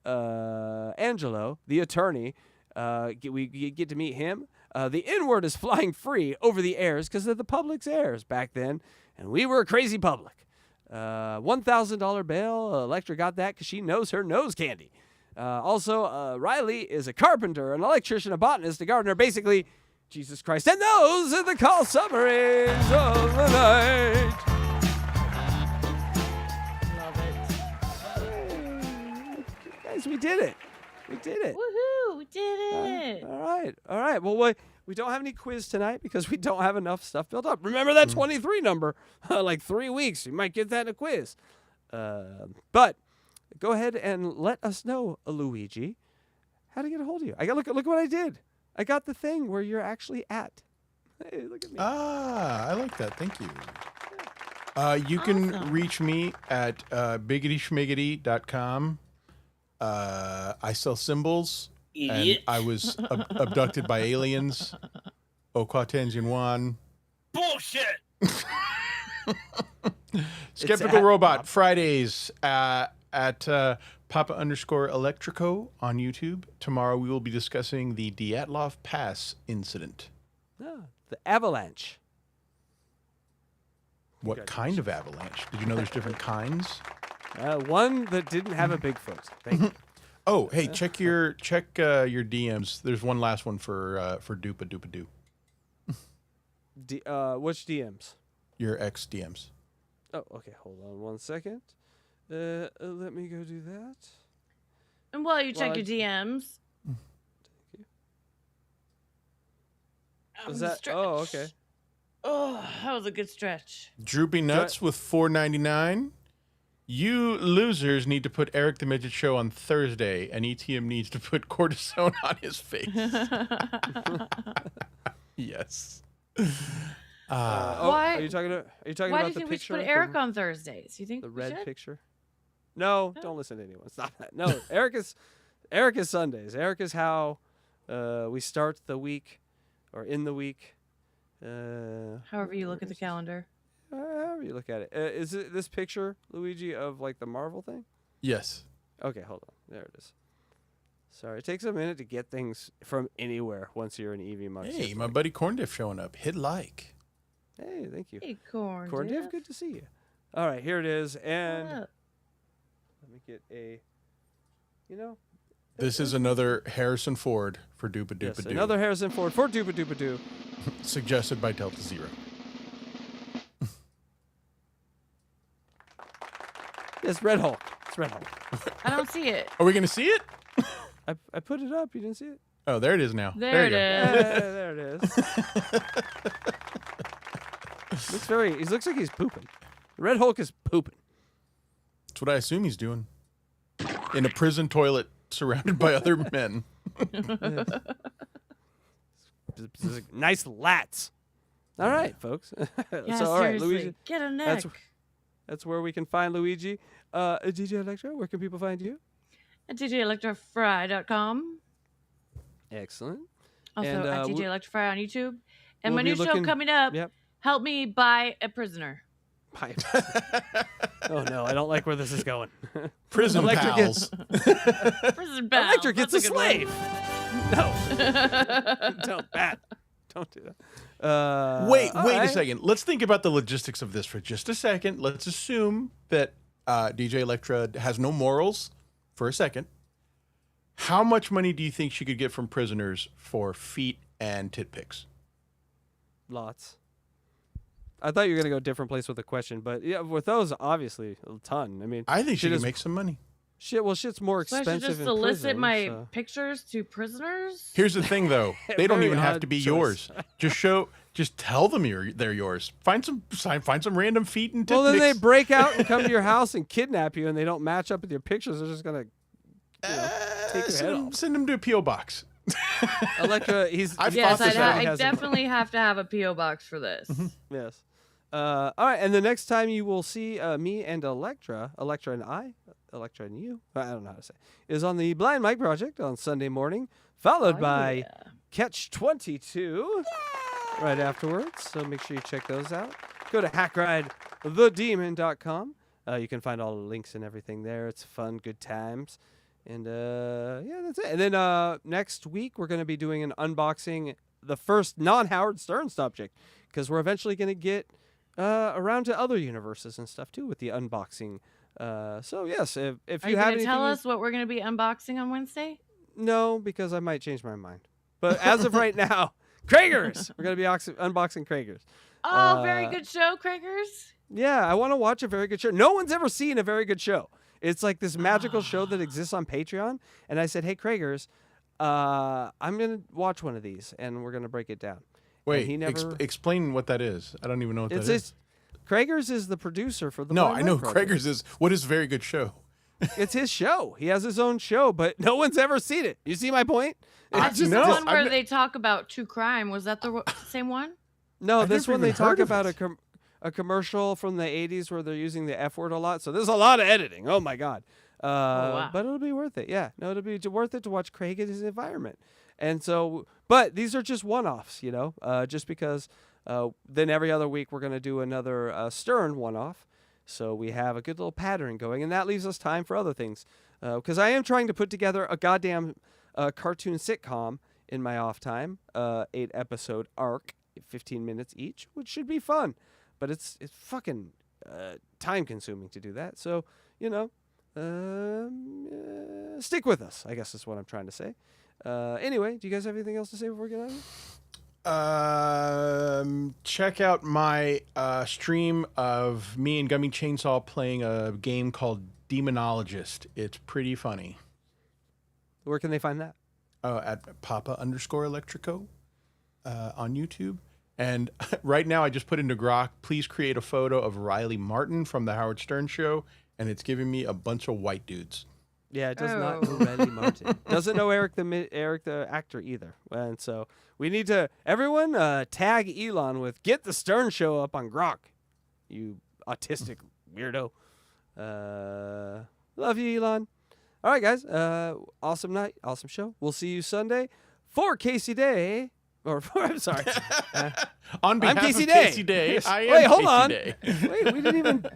Angelo, the attorney, we get to meet him. The N-word is flying free over the airs because of the public's airs back then, and we were a crazy public. $1,000 bail. Electra got that because she knows her nose candy. Also, Riley is a carpenter, an electrician, a botanist, a gardener, basically Jesus Christ. And those are the call summaries of the night. Love it. Guys, we did it. We did it. Woohoo! We did it. All right. Well, we don't have any quiz tonight because we don't have enough stuff built up. Remember that 23 number? Like 3 weeks. You might get that in a quiz. But go ahead and let us know, Luigi, how to get a hold of you. Look what I did. I got the thing where you're actually at. Hey, look at me. I like that. Thank you. You can reach me at biggityschmiggity.com. I sell symbols. Idiot. And I was abducted by aliens. Okwatenjinwan. Bullshit. Skeptical Robot, Fridays at Papa_Electrico on YouTube. Tomorrow we will be discussing the Dyatlov Pass incident. The avalanche. What kind of avalanche? Did you know there's different kinds? One that didn't have a Bigfoot. Thank you. Oh, hey, check your DMs. There's one last one for Doopa Doopa Doo. Which DMs? Your ex DMs. Oh, okay. Hold on 1 second. Let me go do that. And while you check your DMs. Thank you. Was that? Oh, okay. Oh, that was a good stretch. Droopy Nuts with $4.99. You losers need to put Eric the Midget Show on Thursday, and ETM needs to put cortisone on his face. Yes. Why? Are you talking why about do the you think we picture? should put Eric on Thursdays? You think the we red should? picture? No, don't listen to anyone. Stop that. No, Eric is Sundays. Eric is how we start the week, or in the week. However you look at the calendar. However you look at it. Is it this picture, Luigi, of like the Marvel thing? Yes. Okay, hold on. There it is. Sorry, it takes a minute to get things from anywhere once you're an EV Mux. Hey, my buddy Corndiff showing up. Hit like. Hey, thank you. Hey, Corndiff. Corndiff, good to see you. All right, here it is. And let me get a, This is another Harrison Ford for Doopa Doopa yes, Doo. another Harrison Ford for Doopa Doopa Doo. Suggested by Delta Zero. It's Red Hulk. It's Red Hulk. I don't see it. Are we going to see it? I put it up. You didn't see it? Oh, there it is now. There it is. There it is. He looks like he's pooping. Red Hulk is pooping. That's what I assume he's doing. In a prison toilet surrounded by other men. Nice lats. All right, folks. Yeah, so, all right, seriously. Luigi. Get a neck. That's where we can find Luigi. DJ Electro, where can people find you? At djelectrafry.com. Excellent. Also And, at DJ we- Electrify on YouTube. And we'll my be new show looking- coming up. Yep. Help me buy a prisoner. Oh no, I don't like where this is going. Prison Electric pals. Prison pals. Electric gets a That's good one. slave. No. Don't bat. Don't do that. Wait all a right. second. Let's think about the logistics of this for just a second. Let's assume that DJ Electra has no morals for a second. How much money do you think she could get from prisoners for feet and tit pics? Lots. I thought you were gonna go a different place with the question, but yeah, with those, obviously a ton. I mean, I think she shit could is- make some money. Shit, well, shit's more So I expensive. should just in solicit prison, my so- pictures to prisoners? Here's the thing, though. They don't Very even have odd to be choice. yours. Just tell them they're yours. Find some random feet and tit Well, then they pics. break out and come to your house and kidnap you, and they don't match up with your pictures. They're just gonna take your head off. Send them to a P.O. box. Electra, he's Yes, he I has a- definitely have to have a P.O. box for this. Yes. All right, and the next time you will see me and Electra and you, I don't know how to say, is on the Blind Mike Project on Sunday morning, followed by Catch 22 right afterwards. So make sure you check those out. Go to hackridethedemon.com. You can find all the links and everything there. It's fun, good times. And yeah, that's it. And then next week, we're going to be doing an unboxing, the first non-Howard Stern subject, because we're eventually going to get around to other universes and stuff too with the unboxing. So yes, if Are you you have going to anything, tell us what we're going to be unboxing on Wednesday? no, because I might change my mind. But as of right now, Kragers. We're going to be unboxing Kragers. Oh, very good show, Craigers. Yeah, I want to watch a very good show. No one's ever seen a very good show. It's like this magical show that exists on Patreon. And I said, hey, Kragers, I'm going to watch one of these, and we're going to break it down. Wait, And he never... explain what that is. I don't even know what that is. Kragers is the producer for the No, Blind I know Mike Project. Kragers is. What is very good show? It's his show. He has his own show, but no one's ever seen it. You see my point? That's It's just just- the one where they talk about true crime. Was that the same one? No, I've this never one they even talk heard of about it. a commercial from the 80s where they're using the F word a lot. So there's a lot of editing. Oh, my God. wow. But it'll be worth it. Yeah. No, it'll be worth it to watch Craig in his environment. And so, but these are just one-offs, you know, just because then every other week we're going to do another Stern one-off. So we have a good little pattern going, and that leaves us time for other things. Because I am trying to put together a goddamn cartoon sitcom in my off time, 8-episode arc, 15 minutes each, which should be fun. But it's fucking time-consuming to do that. So, you know, stick with us, I guess is what I'm trying to say. Anyway, do you guys have anything else to say before we get out of here? Check out my stream of me and Gummy Chainsaw playing a game called Demonologist. It's pretty funny. Where can they find that? At Papa_Electrico on YouTube. And right now I just put into Grok, please create a photo of Riley Martin from the Howard Stern Show, and it's giving me a bunch of white dudes. Yeah, it does not know Riley Martin. Doesn't know Eric the actor either. And so we need to, everyone tag Elon with get the Stern Show up on Grok, you autistic weirdo. Love you, Elon. All right, guys. Awesome night. Awesome show. We'll see you Sunday for Casey Day. Or I'm sorry. On behalf I'm Casey of Day. Casey Day, I am Wait, hold Casey on. Day. Wait,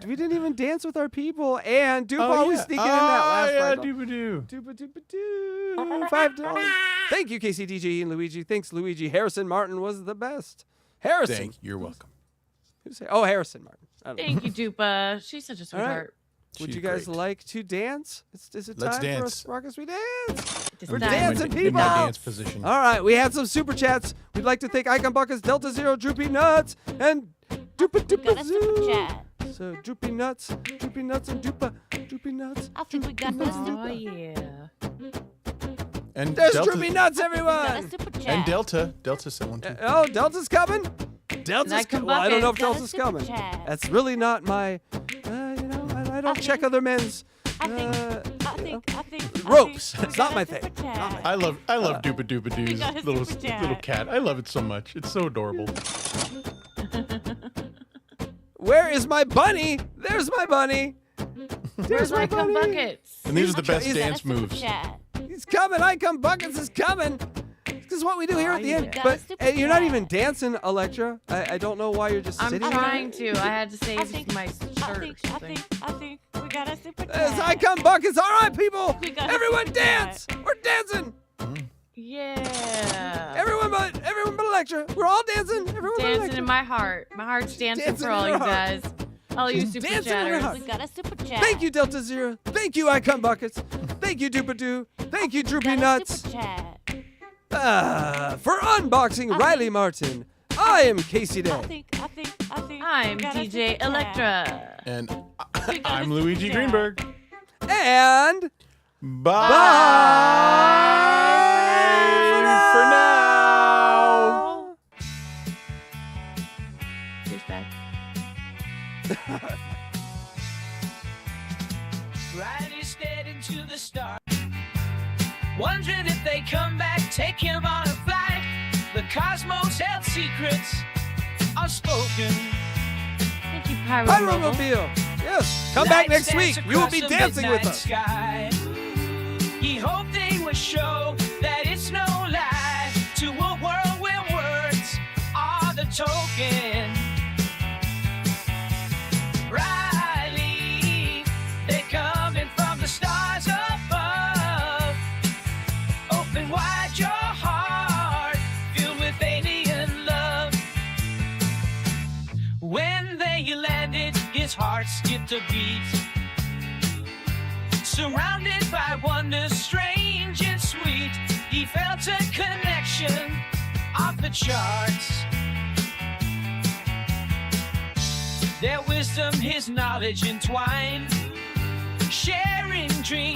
we didn't even dance with our people. And Dupa was sneaking in that last yeah, Friday. Dupa-doo. Dupa-doo. $5. Thank you, Casey, DJ, and Luigi. Thanks, Luigi. Harrison Martin was the best. Harrison. You're welcome. Who's that? Oh, Harrison Martin. I don't know. Thank you, Dupa. She's such a All right. sweetheart. Would She's you guys great. like to dance? Is it Let's time for dance. us, Marcus? We dance. It's We're time. dancing, In people. my dance position. All right, we had some super chats. We'd like to thank Icon Buckets, Delta Zero, Droopy Nuts, and Dupa Dupa Zoo. So Droopy Nuts, and Dupa, Droopy Nuts. I think we got this. Oh, yeah. And There's Delta, Droopy Nuts, everyone. and Delta said one too. Oh, Delta's coming. Delta's Icon coming. Well, I don't know if Buckets. Delta's Got a super coming. chat. That's really not my. You know, I don't check other men's. I think. Ropes. I think It's not my we got a thing. super chat. I love Dupa Dupa Doo's got a little super chat. little cat. I love it so much. It's so adorable. Where is my bunny? There's my bunny. Where's my cum buckets? And these are the best He's- dance moves. He's coming. I come buckets is coming. This is what we do here at the end. But hey, you're not even dancing, Electra. I don't know why you're just I'm sitting trying there. to. I had to save my shirt or something. I think we got a super As I come buckets. All right, people. We got a Everyone super dance. We're dancing. Yeah. Everyone but Electra. We're all dancing. Everyone but Dancing Electra. in my heart. My heart's dancing Dancing for in all her you heart. guys. All you She's super dancing in her chatters. heart. We got a super chat. Thank you, Delta Zero. Thank you, I come buckets. Thank you, Doopadoo. Thank you, Droopy Nuts. Super chat. For unboxing Riley Martin, I am Casey Day. I think. I'm we got a DJ super chat. Electra. And I'm Luigi Greenberg. And Bye for now. Douchebag. Riley's heading to the start. Wondering if they come back, take him on a flight. The cosmos held secrets unspoken. Thank you, Pyromobile. Pyromobile. Yes. Come back next week. You will be dancing with us. Sky. Ye hope they will show that it's no lie to a world where words are the token. Riley, they're coming from the stars above. Open wide your heart, filled with alien love. When they landed, his heart skipped a beat. Surrounded by wonders strange and sweet, he felt a connection off the charts. Their wisdom, his knowledge entwined, sharing dreams.